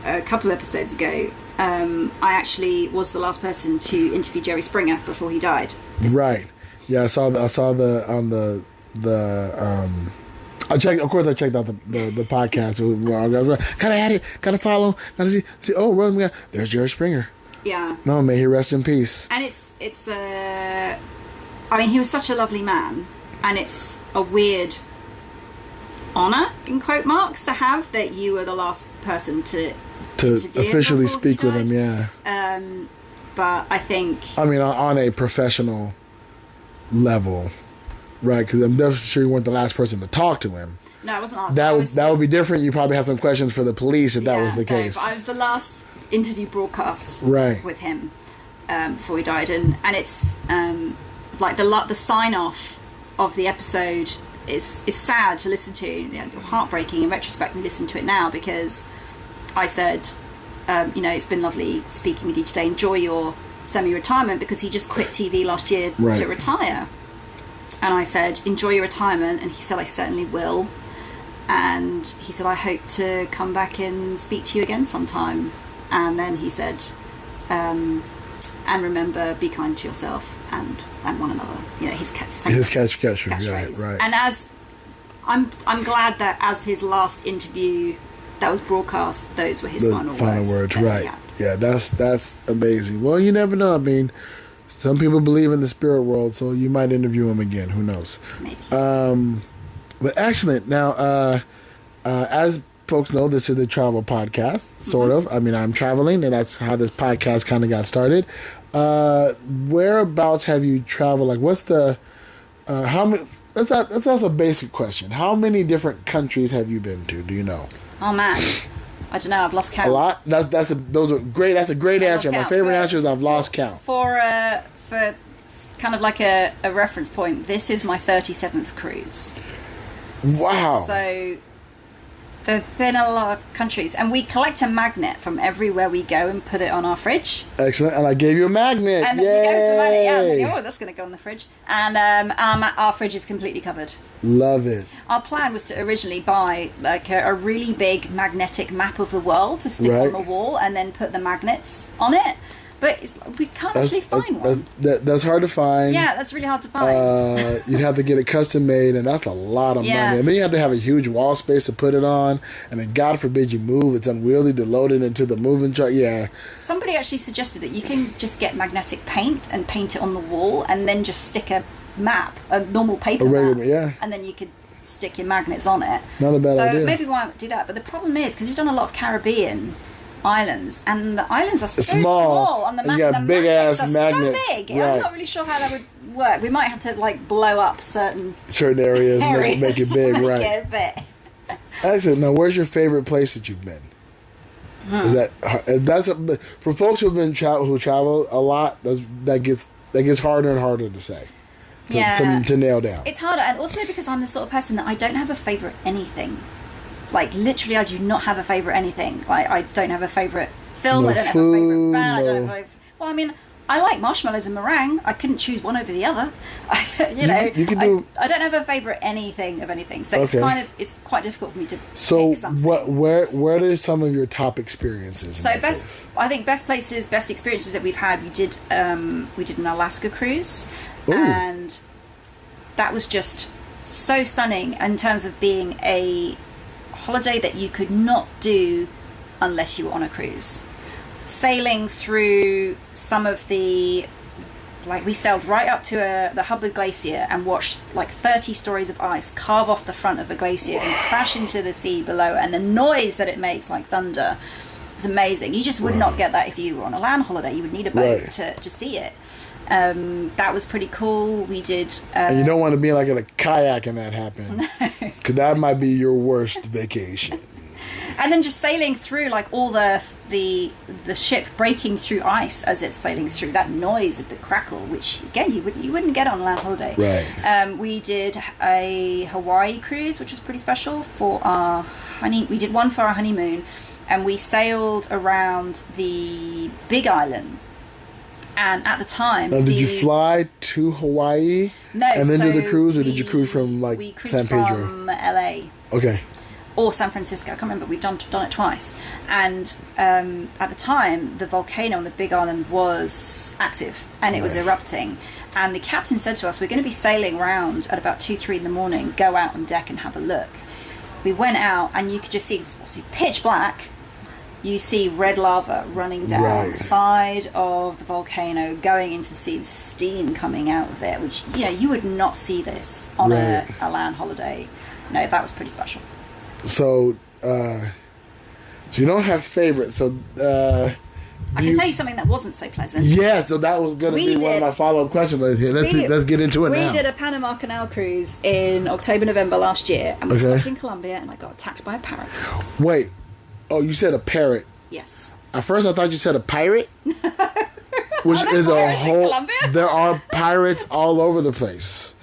a couple of episodes ago, I actually was the last person to interview Jerry Springer before he died. Right. Yeah, I saw the on the I checked out the podcast. Gotta add it, gotta follow, gotta see oh, there's Jerry Springer. Yeah. No, may he rest in peace. And it's I mean, he was such a lovely man, and it's a weird honor in quote marks to have that you were the last person to officially speak with him. Yeah. But I think, I mean, on a professional level, right? Because I'm definitely sure you weren't the last person to talk to him. No, I wasn't last. That would be different. You probably have some questions for the police if that was the case. But I was the last interview broadcast with him before he died, and it's like the sign off of the episode is sad to listen to, heartbreaking in retrospect. We listen to it now because I said, it's been lovely speaking with you today. Enjoy your semi-retirement, because he just quit TV last year to retire. And I said, enjoy your retirement, and he said, I certainly will. And he said, I hope to come back and speak to you again sometime. And then he said, and remember, be kind to yourself and one another. His catchphrase. Right. And as I'm glad that as his last interview that was broadcast, those were his final words. Right. Yeah, that's amazing. Well, you never know. I mean, some people believe in the spirit world, so you might interview him again. Who knows? Maybe. But excellent. Now, as folks know, this is a travel podcast, sort of. I mean, I'm traveling, and that's how this podcast kind of got started. Whereabouts have you traveled? Like, what's the how many? That's a basic question. How many different countries have you been to? Do you know? Oh man, I don't know. I've lost count. A lot. Those are great. That's a great answer. My favorite answer is I've lost count. For kind of like a reference point, this is my 37th cruise. Wow. So there have been a lot of countries, and we collect a magnet from everywhere we go and put it on our fridge. Excellent. And I gave you a magnet. And Yay! we gave us a magnet. Yeah, I'm thinking, that's going to go on the fridge. And our fridge is completely covered. Love it. Our plan was to originally buy like a really big magnetic map of the world to stick on the wall, and then put the magnets on it. But we can't actually find one. That's hard to find. Yeah, that's really hard to find. You'd have to get it custom made, and that's a lot of money. And then you have to have a huge wall space to put it on. And then, God forbid, you move. It's unwieldy to load it into the moving truck. Yeah. Somebody actually suggested that you can just get magnetic paint and paint it on the wall, and then just stick a map, a normal paper map. And then you could stick your magnets on it. Not a bad idea. So maybe we won't do that. But the problem is, because we've done a lot of Caribbean islands, and the islands are so small on the map. You got big ass magnets. So big. Right. I'm not really sure how that would work. We might have to like blow up certain areas and make it big, to right? Make it fit. Excellent. Now, where's your favorite place that you've been? Is that's for folks who travel a lot? That gets harder and harder to say. To nail down. It's harder, and also because I'm the sort of person that I don't have a favorite anything. Like, literally, I do not have a favourite anything. Like, I don't have a favourite film. I don't have a favourite band. I don't have a... Well, I mean, I like marshmallows and meringue. I couldn't choose one over the other. You can do. I don't have a favorite anything of anything, so it's quite difficult for me to. So pick something. where are some of your top experiences? So I think best experiences that we've had. We did an Alaska cruise, and that was just so stunning in terms of being a holiday that you could not do unless you were on a cruise. Sailing through some of the, like, we sailed right up to the Hubbard Glacier and watched like 30 stories of ice carve off the front of a glacier and crash into the sea below, and the noise that it makes, like thunder, is amazing. You just would not get that if you were on a land holiday. You would need a boat to see it. That was pretty cool. We did. And you don't want to be like in a kayak and that happen, because that might be your worst vacation. And then just sailing through, like, all the ship breaking through ice as it's sailing through, that noise of the crackle, which again you wouldn't get on a land holiday. Right. We did a Hawaii cruise, which was pretty special for our we did one for our honeymoon, and we sailed around the Big Island. And at the time, did you fly to Hawaii? No, and then do the cruise, or did you cruise from like we cruised San Pedro? From LA. Okay. Or San Francisco. I can't remember. We've done it twice. And at the time, the volcano on the Big Island was active and it was erupting. And the captain said to us, "We're going to be sailing around at about 2-3 in the morning. Go out on deck and have a look." We went out, and you could just see, it's obviously pitch black. You see red lava running down the side of the volcano, going into the sea, the steam coming out of it, which, you would not see this on a land holiday. No, that was pretty special. So you don't have favorites. So I can tell you something that wasn't so pleasant. Yeah, so that was going to be one of my follow-up questions. But let's get into it now. We did a Panama Canal cruise in October, November last year, and we stopped in Colombia, and I got attacked by a parrot. Wait. Oh, you said a parrot. Yes. At first, I thought you said a pirate, which is a whole. There are pirates all over the place.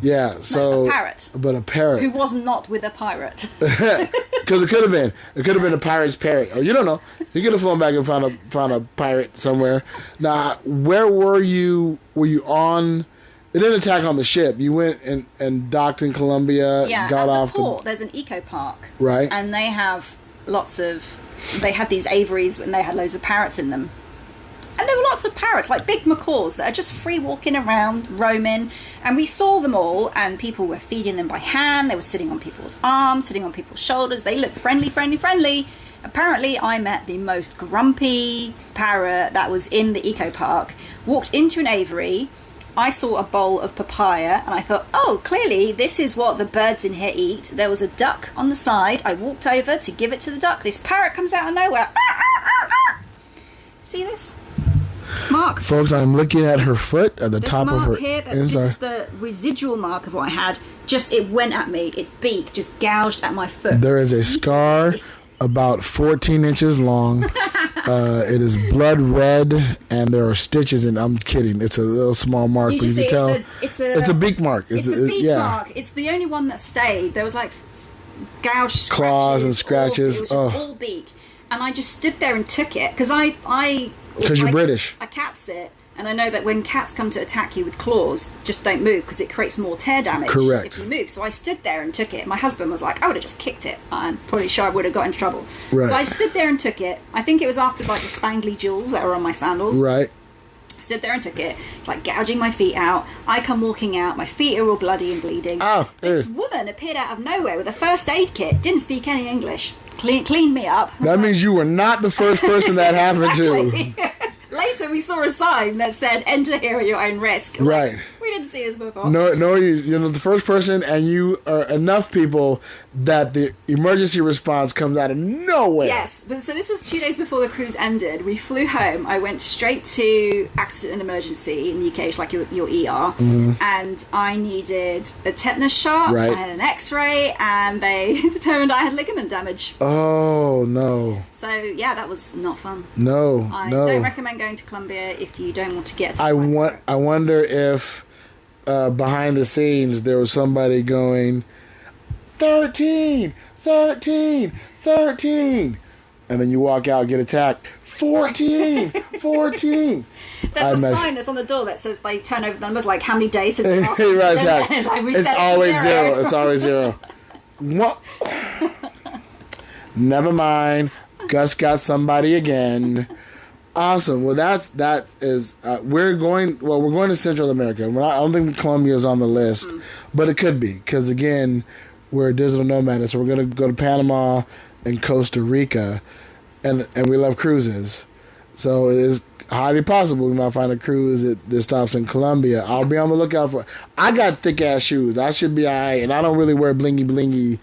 Yeah, so a parrot. But a parrot who was not with a pirate. Because it could have been. It could have been a pirate's parrot. Oh, you don't know. You could have flown back and found a pirate somewhere. Now, where were you? Were you on? It didn't attack on the ship. You went and docked in Colombia. Yeah, got at off the port. There's an eco park. Right. And they have lots of. They had these aviaries and they had loads of parrots in them. And there were lots of parrots, like big macaws, that are just free walking around, roaming. And we saw them all, and people were feeding them by hand. They were sitting on people's arms, sitting on people's shoulders. They looked friendly, friendly, friendly. Apparently, I met the most grumpy parrot that was in the eco park. Walked into an aviary. I saw a bowl of papaya, and I thought, oh, clearly this is what the birds in here eat. There was a duck on the side. I walked over to give it to the duck. This parrot comes out of nowhere. See this? Mark. Folks, I'm looking at her foot at the top of her. This is the residual mark of what I had. Just, it went at me. Its beak just gouged at my foot. There is a scar about 14 inches long. It is blood red, and there are stitches, and I'm kidding. It's a little small mark, but you can tell it's a beak mark. It's a beak mark. It's the only one that stayed. There was like gouged claws and scratches. It was just all beak. And I just stood there and took it, because because you're British. I cat sit, and I know that when cats come to attack you with claws, just don't move, because it creates more tear damage if you move. So I stood there and took it. My husband was like, I would have just kicked it. I'm pretty sure I would have got into trouble. Right. So I stood there and took it. I think it was after like the spangly jewels that were on my sandals. Right. Stood there and took it. It's like gouging my feet out. I come walking out. My feet are all bloody and bleeding. This woman appeared out of nowhere with a first aid kit. Didn't speak any English. Cleaned me up. That means you were not the first person that happened to. Later, we saw a sign that said, "Enter here at your own risk." Right. We didn't see this before. No, you're the first person, and you are enough people that the emergency response comes out of nowhere. Yes, but so this was 2 days before the cruise ended. We flew home. I went straight to accident and emergency in the UK, it's like your ER, and I needed a tetanus shot. Right. I had an X-ray, and they determined I had ligament damage. Oh no! So yeah, that was not fun. No, I don't recommend going to Colombia if you don't want to get. I wonder if behind the scenes there was somebody going 13, 13, 13, and then you walk out, get attacked. 14, 14. There's a sign that's on the door that says they turn over the numbers, like how many days has it passed? Right. It's always zero. It's always zero. What? Never mind. Gus got somebody again. Awesome. Well, that is. We're going to Central America. I don't think Colombia is on the list, but it could be because again, we're a digital nomad, so we're going to go to Panama and Costa Rica, and we love cruises, so it is highly possible we might find a cruise that stops in Colombia. I'll be on the lookout for. I got thick ass shoes. I should be alright, and I don't really wear blingy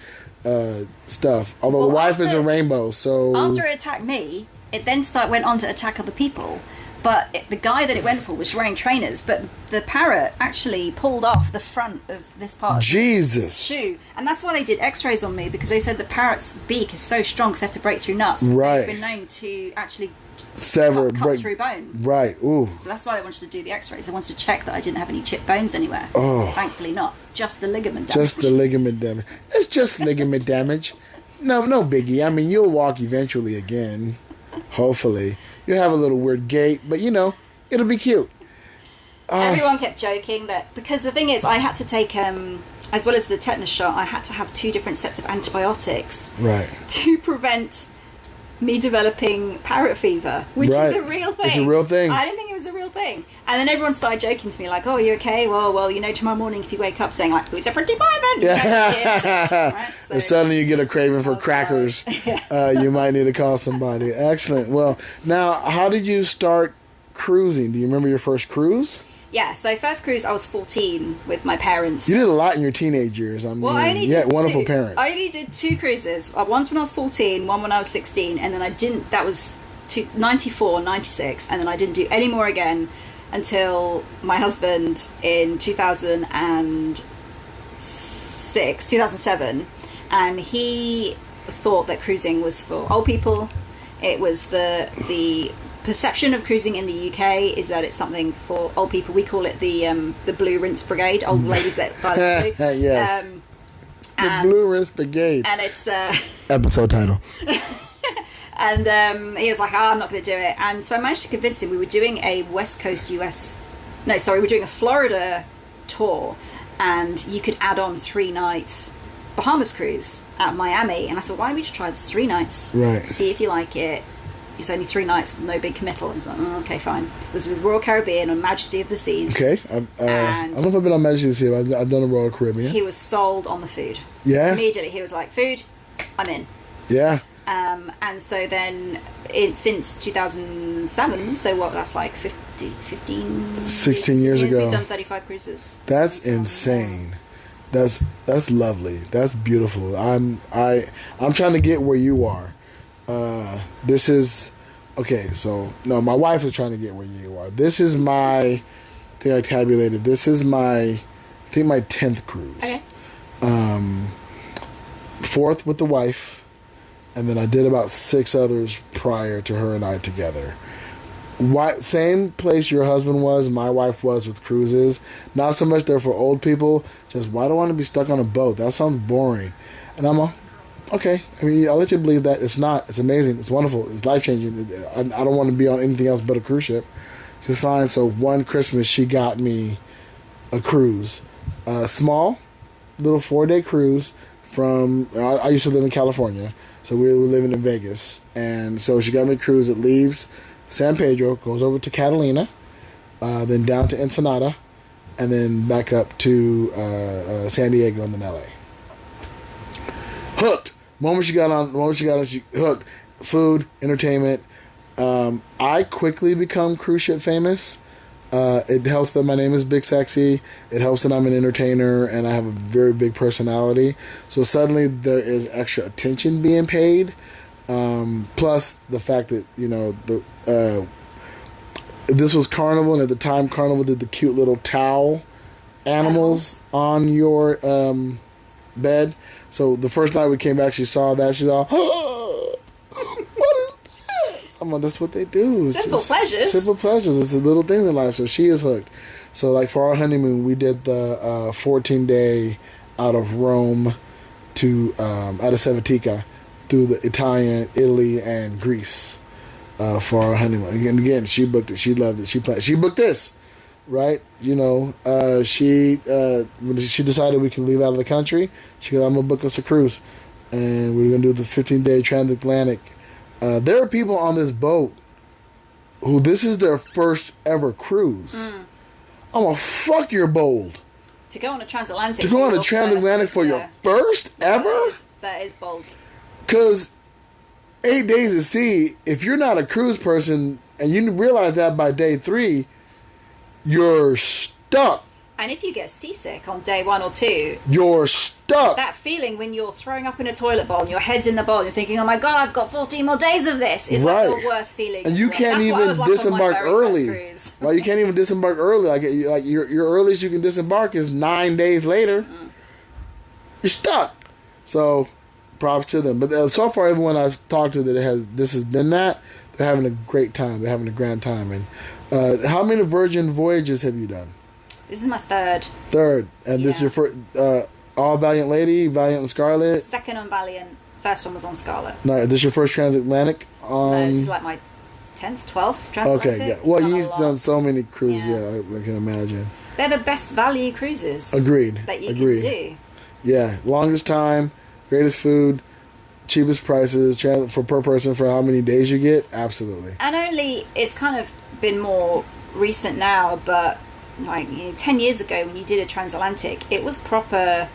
stuff. Although the wife is a rainbow, so after it attacked me. It then went on to attack other people, but the guy that it went for was wearing trainers, but the parrot actually pulled off the front of this part of the shoe. And that's why they did x-rays on me, because they said the parrot's beak is so strong because they have to break through nuts. Right. They've been known to actually cut through bone. Right, ooh. So that's why they wanted to do the x-rays. They wanted to check that I didn't have any chipped bones anywhere. Oh. Thankfully not. Just the ligament damage. Just the ligament damage. It's just ligament damage. No biggie. I mean, you'll walk eventually again. Hopefully. You'll have a little weird gait, but it'll be cute. Everyone kept joking that, because the thing is, I had to take, as well as the tetanus shot, I had to have 2 different sets of antibiotics. Right. To prevent me developing parrot fever, which is a real thing. It's a real thing. I didn't think it was a real thing. And then everyone started joking to me like, oh, you okay? Well, tomorrow morning if you wake up saying like, who's a pretty boy then? Yeah. Right? So, and suddenly you get a craving for crackers. You might need to call somebody. Excellent. Well, now, how did you start cruising? Do you remember your first cruise? Yeah, so first cruise I was 14 with my parents. You did a lot in your teenage years. I mean, wonderful parents. I only did 2 cruises. Once when I was 14, one when I was 16, and then I didn't, that was 94, 96, and then I didn't do any more again until my husband in 2007, and he thought that cruising was for old people. It was the perception of cruising in the UK is that it's something for old people. We call it the Blue Rinse Brigade, old ladies that buy the blue. Yes. The Blue Rinse Brigade. And it's episode title. And he was like, I'm not going to do it. And so I managed to convince him. We were doing a West Coast US... No, sorry, we were doing a Florida tour. And you could add on 3-night Bahamas cruise at Miami. And I said, why don't we just try this 3 nights? Right. See if you like it. It's only 3 nights, no big committal. He's like, okay, fine. It was with Royal Caribbean on Majesty of the Seas. Okay. I don't know if I've been on Majesty of the Seas. I've done a Royal Caribbean. He was sold on the food. Yeah? Immediately, he was like, food, I'm in. Yeah. And so then, since 2007, so what, that's like 16 years ago. We've done 35 cruises. That's insane. That's lovely. That's beautiful. I'm trying to get where you are. This is okay. So no, my wife is trying to get where you are. This is my. I think I tabulated. This is my 10th cruise. Okay. 4th with the wife, and then I did about 6 others prior to her and I together. Same place your husband was, my wife was with cruises. Not so much there for old people. Just why do I want to be stuck on a boat? That sounds boring. And I'm all, okay. I mean, I'll let you believe that. It's not. It's amazing. It's wonderful. It's life-changing. I don't want to be on anything else but a cruise ship. She's fine. So one Christmas, she got me a cruise. A small, little 4-day cruise from... I used to live in California, so we were living in Vegas. And so she got me a cruise that leaves San Pedro, goes over to Catalina, then down to Ensenada, and then back up to San Diego and then LA. Hooked. Moment she got on, she hooked. Food, entertainment. I quickly become cruise ship famous. It helps that my name is Big Sexy. It helps that I'm an entertainer and I have a very big personality. So suddenly there is extra attention being paid. Plus the fact that, this was Carnival, and at the time Carnival did the cute little towel animals on your bed. So the first night we came back, she saw that. She's all, oh, what is this? I'm like, that's what they do. Simple pleasures. Simple pleasures. It's the little things in life. So she is hooked. So like for our honeymoon, we did the 14-day out of Rome to out of Civitavecchia through the Italy, and Greece. for our honeymoon. And again, she booked it. She loved it. She booked this, right? You know, when she decided we can leave out of the country, she goes, I'm going to book us a cruise. And we're going to do the 15-day transatlantic. There are people on this boat who this is their first ever cruise. I'm going to fuck you're bold. To go on a transatlantic. To go on a transatlantic for your first ever? That is bold. Because 8 days at sea, if you're not a cruise person and you realize that by day 3, you're stuck. And if you get seasick on day 1 or 2, you're stuck. That feeling when you're throwing up in a toilet bowl and your head's in the bowl and you're thinking, oh my God, I've got 14 more days of this, is like the worst feeling. And you can't even disembark early. Like you can't even disembark early. Like your earliest you can disembark is 9 days later. You're stuck. So props to them. But so far, everyone I've talked to this has been that, they're having a great time. They're having a grand time. And how many Virgin voyages have you done? This is my third. And this is your first, all Valiant Lady, Valiant and Scarlet? Second on Valiant. First one was on Scarlet. No, this is your first transatlantic? No, this is like my 10th, 12th transatlantic. Okay, yeah. Well, you've done so many cruises, I can imagine. They're the best value cruises. Agreed. That you can do. Yeah, longest time, greatest food, cheapest prices for per person for how many days you get. Absolutely. And it's kind of been more recent now, but like 10 years ago when you did a transatlantic, it was proper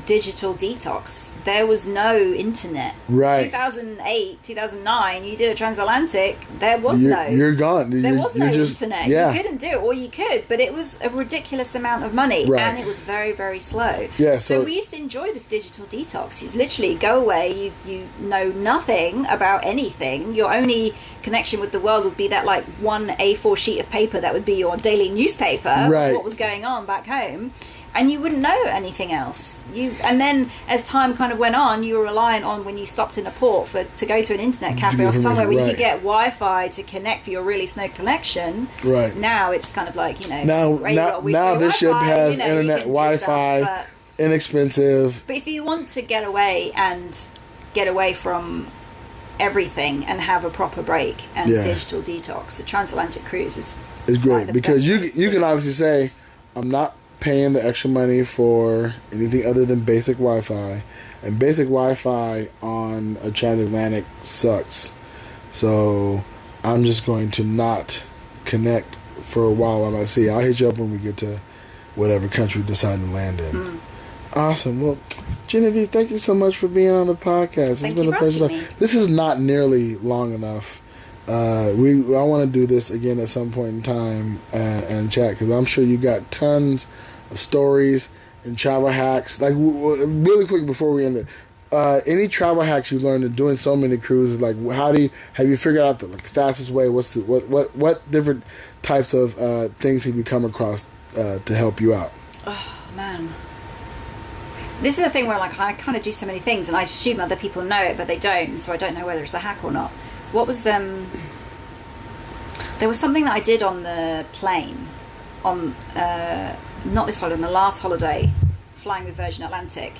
digital detox. There was no internet. Right. 2008, 2009, you did a transatlantic, you're gone. There was no internet. Yeah. You couldn't do it, or you could, but it was a ridiculous amount of money, and it was very, very slow. Yeah. So we used to enjoy this digital detox. You literally go away, you know nothing about anything. Your only connection with the world would be that like one A4 sheet of paper that would be your daily newspaper of what was going on back home. And you wouldn't know anything else. And then, as time kind of went on, you were reliant on when you stopped in a port to go to an internet cafe or somewhere where you could get Wi-Fi to connect for your really slow connection. Right. Now it's kind of like Now this ship has internet, Wi-Fi, inexpensive. But if you want to get away from everything and have a proper break and digital detox, a transatlantic cruise is great because you can obviously say, I'm not paying the extra money for anything other than basic Wi-Fi, and basic Wi-Fi on a transatlantic sucks, so I'm just going to not connect for a while on my sea. I'll hit you up when we get to whatever country we decide to land in. Awesome. Well, Genevieve, thank you so much for being on the podcast. It's been a pleasure. This is not nearly long enough. I want to do this again at some point in time and chat, because I'm sure you got tons of stories and travel hacks. Like really quick before we end it, any travel hacks you learned in doing so many cruises? Like have you figured out the fastest way? What different types of things have you come across to help you out? Oh man. This is the thing where like I kind of do so many things and I assume other people know it, but they don't, so I don't know whether it's a hack or not. What was them? There was something that I did on the plane, on not this holiday, on the last holiday, flying with Virgin Atlantic.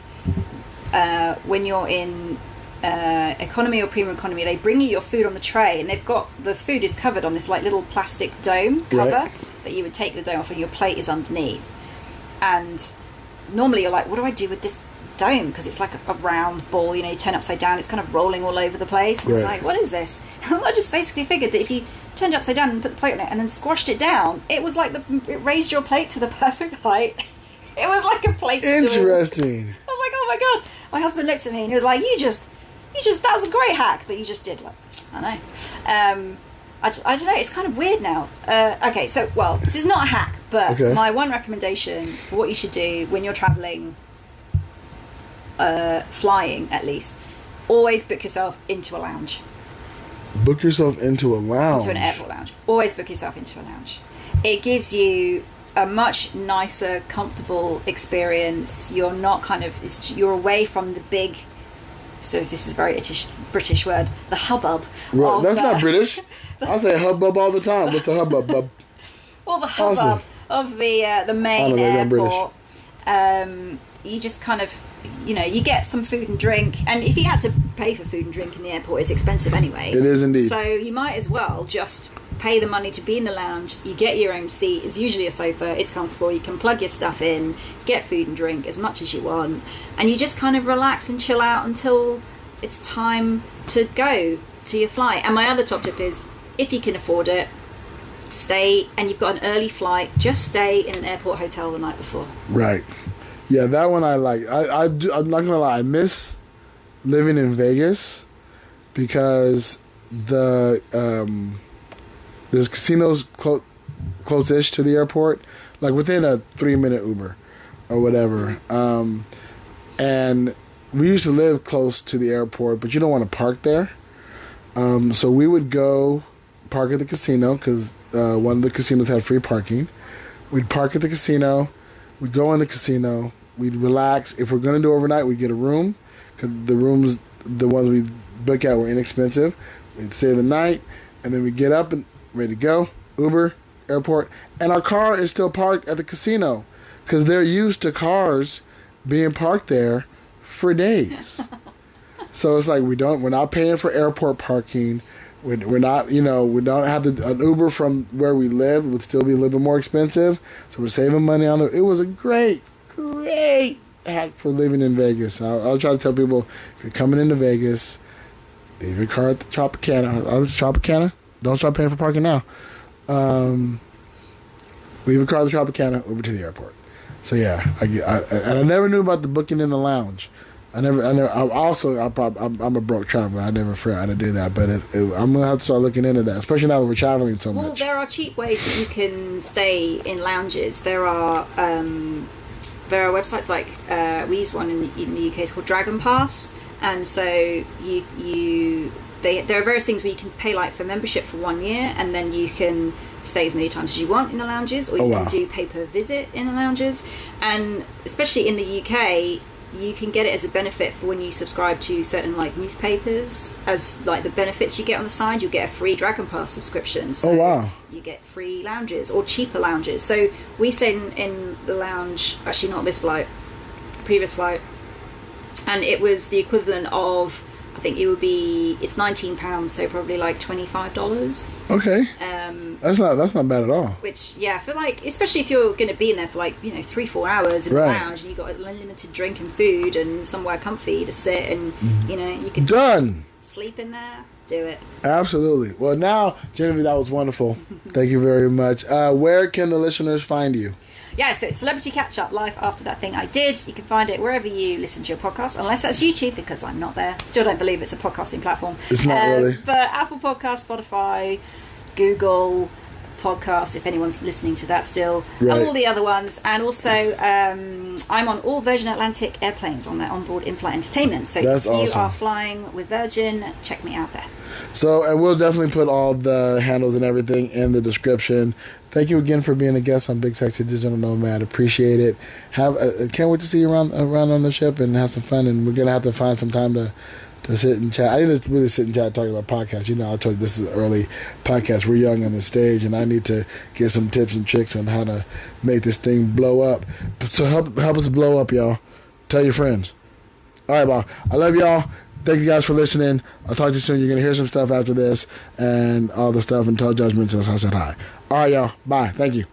When you're in economy or premium economy, they bring you your food on the tray, and the food is covered on this like little plastic dome cover that you would take the dome off, and your plate is underneath. And normally you're like, what do I do with this dome? Because it's like a round ball, you turn upside down, it's kind of rolling all over the place. And I was like, what is this? And I just basically figured that if you turned it upside down and put the plate on it and then squashed it down, it was like it raised your plate to the perfect height. It was like a plate stool. Interesting. I was like, oh my God. My husband looked at me and he was like, you just that was a great hack, but you just did like, I know. I don't know, it's kind of weird now. Okay, so, this is not a hack, but my one recommendation for what you should do when you're traveling, flying at least, always book yourself into a lounge. Book yourself into a lounge? Into an airport lounge. Always book yourself into a lounge. It gives you a much nicer, comfortable experience. You're not you're away from the big, so this is a very British word, the hubbub. Right, that's not British. I say hubbub all the time. What's the hubbub, bub? Well, the hubbub of the main airport. You just kind of, you get some food and drink, and if you had to pay for food and drink in the airport is expensive anyway. It is indeed. So you might as well just pay the money to be in the lounge. You get your own seat. It's usually a sofa. It's comfortable. You can plug your stuff in, get food and drink as much as you want, and you just kind of relax and chill out until it's time to go to your flight. And my other top tip is, if you can afford it, stay, and you've got an early flight, just stay in an airport hotel the night before. Right. Yeah, that one I like. I'm not gonna lie, I miss living in Vegas because there's casinos close-ish to the airport, like within a 3-minute Uber or whatever. And we used to live close to the airport, but you don't want to park there. So we would go park at the casino because one of the casinos had free parking. We'd park at the casino. We'd go in the casino. We'd relax. If we're going to do overnight, we'd get a room because the rooms, the ones we book out, were inexpensive. We'd stay the night, and then we'd get up and ready to go. Uber, airport. And our car is still parked at the casino because they're used to cars being parked there for days. So it's like we're not paying for airport parking. We're not, we don't have an Uber from where we live. It would still be a little bit more expensive. So we're saving money on it. It was a great hack for living in Vegas. I'll try to tell people, if you're coming into Vegas, leave your car at the Tropicana. It's Tropicana. Don't start paying for parking now. Leave your car at the Tropicana, Uber to the airport. So yeah, I never knew about the booking in the lounge. I'm a broke traveler. I never figured out how to do that, but I'm gonna have to start looking into that, especially now that we're traveling so much. Well, there are cheap ways that you can stay in lounges. There are websites like we use one in the UK. It's called Dragon Pass, and so there are various things where you can pay like for membership for 1 year, and then you can stay as many times as you want in the lounges, or you can do pay per visit in the lounges. And especially in the UK, you can get it as a benefit for when you subscribe to certain like newspapers, as like the benefits you get on the side. You get a free Dragon Pass subscription. So you get free lounges or cheaper lounges. So we stayed in the lounge, actually not this flight, previous flight, and it was the equivalent of, I think it's £19, so probably like $25. Okay. That's not bad at all. Which, yeah, for like, especially if you're going to be in there for like 3-4 hours in the lounge, and you've got unlimited drink and food and somewhere comfy to sit, and you can sleep in there. Do it. Absolutely. Well, now, Genevieve, that was wonderful. Thank you very much. Where can the listeners find you? Yeah, so it's Celebrity Catch Up, Life After That Thing I Did. You can find it wherever you listen to your podcast, unless that's YouTube, because I'm not there. Still don't believe it's a podcasting platform. It's not really. But Apple Podcasts, Spotify, Google Podcasts, if anyone's listening to that still, and all the other ones. And also, I'm on all Virgin Atlantic airplanes on their onboard in-flight entertainment. So if you are flying with Virgin, check me out there. So, and we'll definitely put all the handles and everything in the description. Thank you again for being a guest on Big Sexy Digital Nomad. Appreciate it. Can't wait to see you around on the ship and have some fun. And we're gonna have to find some time to sit and chat. I need to really sit and chat talking about podcasts. I told you this is an early podcast. We're young on the stage, and I need to get some tips and tricks on how to make this thing blow up. So help us blow up, y'all. Tell your friends. All right, bye. I love y'all. Thank you guys for listening. I'll talk to you soon. You're going to hear some stuff after this and all the stuff until Judgment until I said hi. All right, y'all. Bye. Thank you.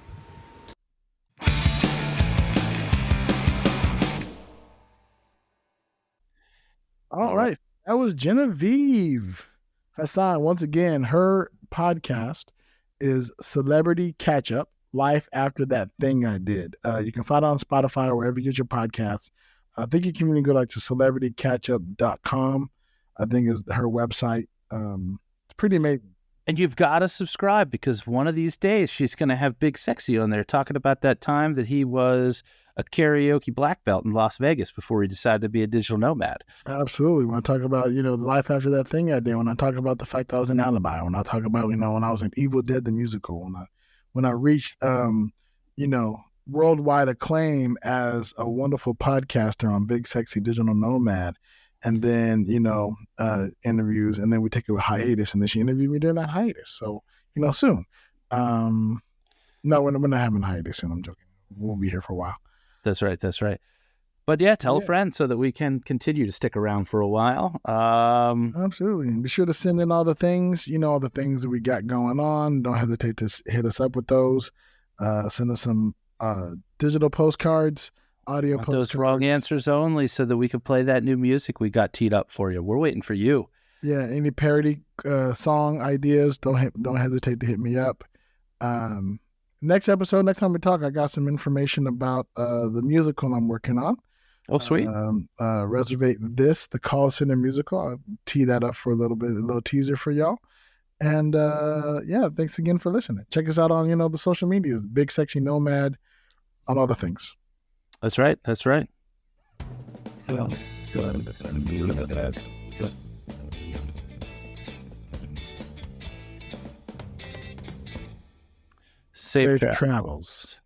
All right. That was Genevieve. Hassan, once again, her podcast is Celebrity Catch Up, Life After That Thing I Did. You can find it on Spotify or wherever you get your podcasts. I think you can even go to celebritycatchup.com. I think is her website. It's pretty amazing. And you've got to subscribe, because one of these days she's going to have Big Sexy on there talking about that time that he was a karaoke black belt in Las Vegas before he decided to be a digital nomad. Absolutely. When I talk about, the life after that thing I did, when I talk about the fact that I was in Alibi, when I talk about, when I was in Evil Dead the musical, when I reached, worldwide acclaim as a wonderful podcaster on Big Sexy Digital Nomad, and then interviews, and then we take a hiatus, and then she interviewed me during that hiatus. So soon. No, we're not having a hiatus soon. I'm joking. We'll be here for a while. That's right. But yeah, tell a friend so that we can continue to stick around for a while. Absolutely. And be sure to send in all the things, all the things that we got going on. Don't hesitate to hit us up with those. Send us some digital postcards, audio postcards. Those wrong answers only so that we can play that new music we got teed up for you. We're waiting for you. Yeah, any parody song ideas, don't hesitate to hit me up. Next time we talk, I got some information about the musical I'm working on. Oh, sweet. Reservate This, the call center musical. I'll tee that up for a little teaser for y'all. And thanks again for listening. Check us out on, the social medias, Big Sexy Nomad, on all the things. That's right. Safe travels.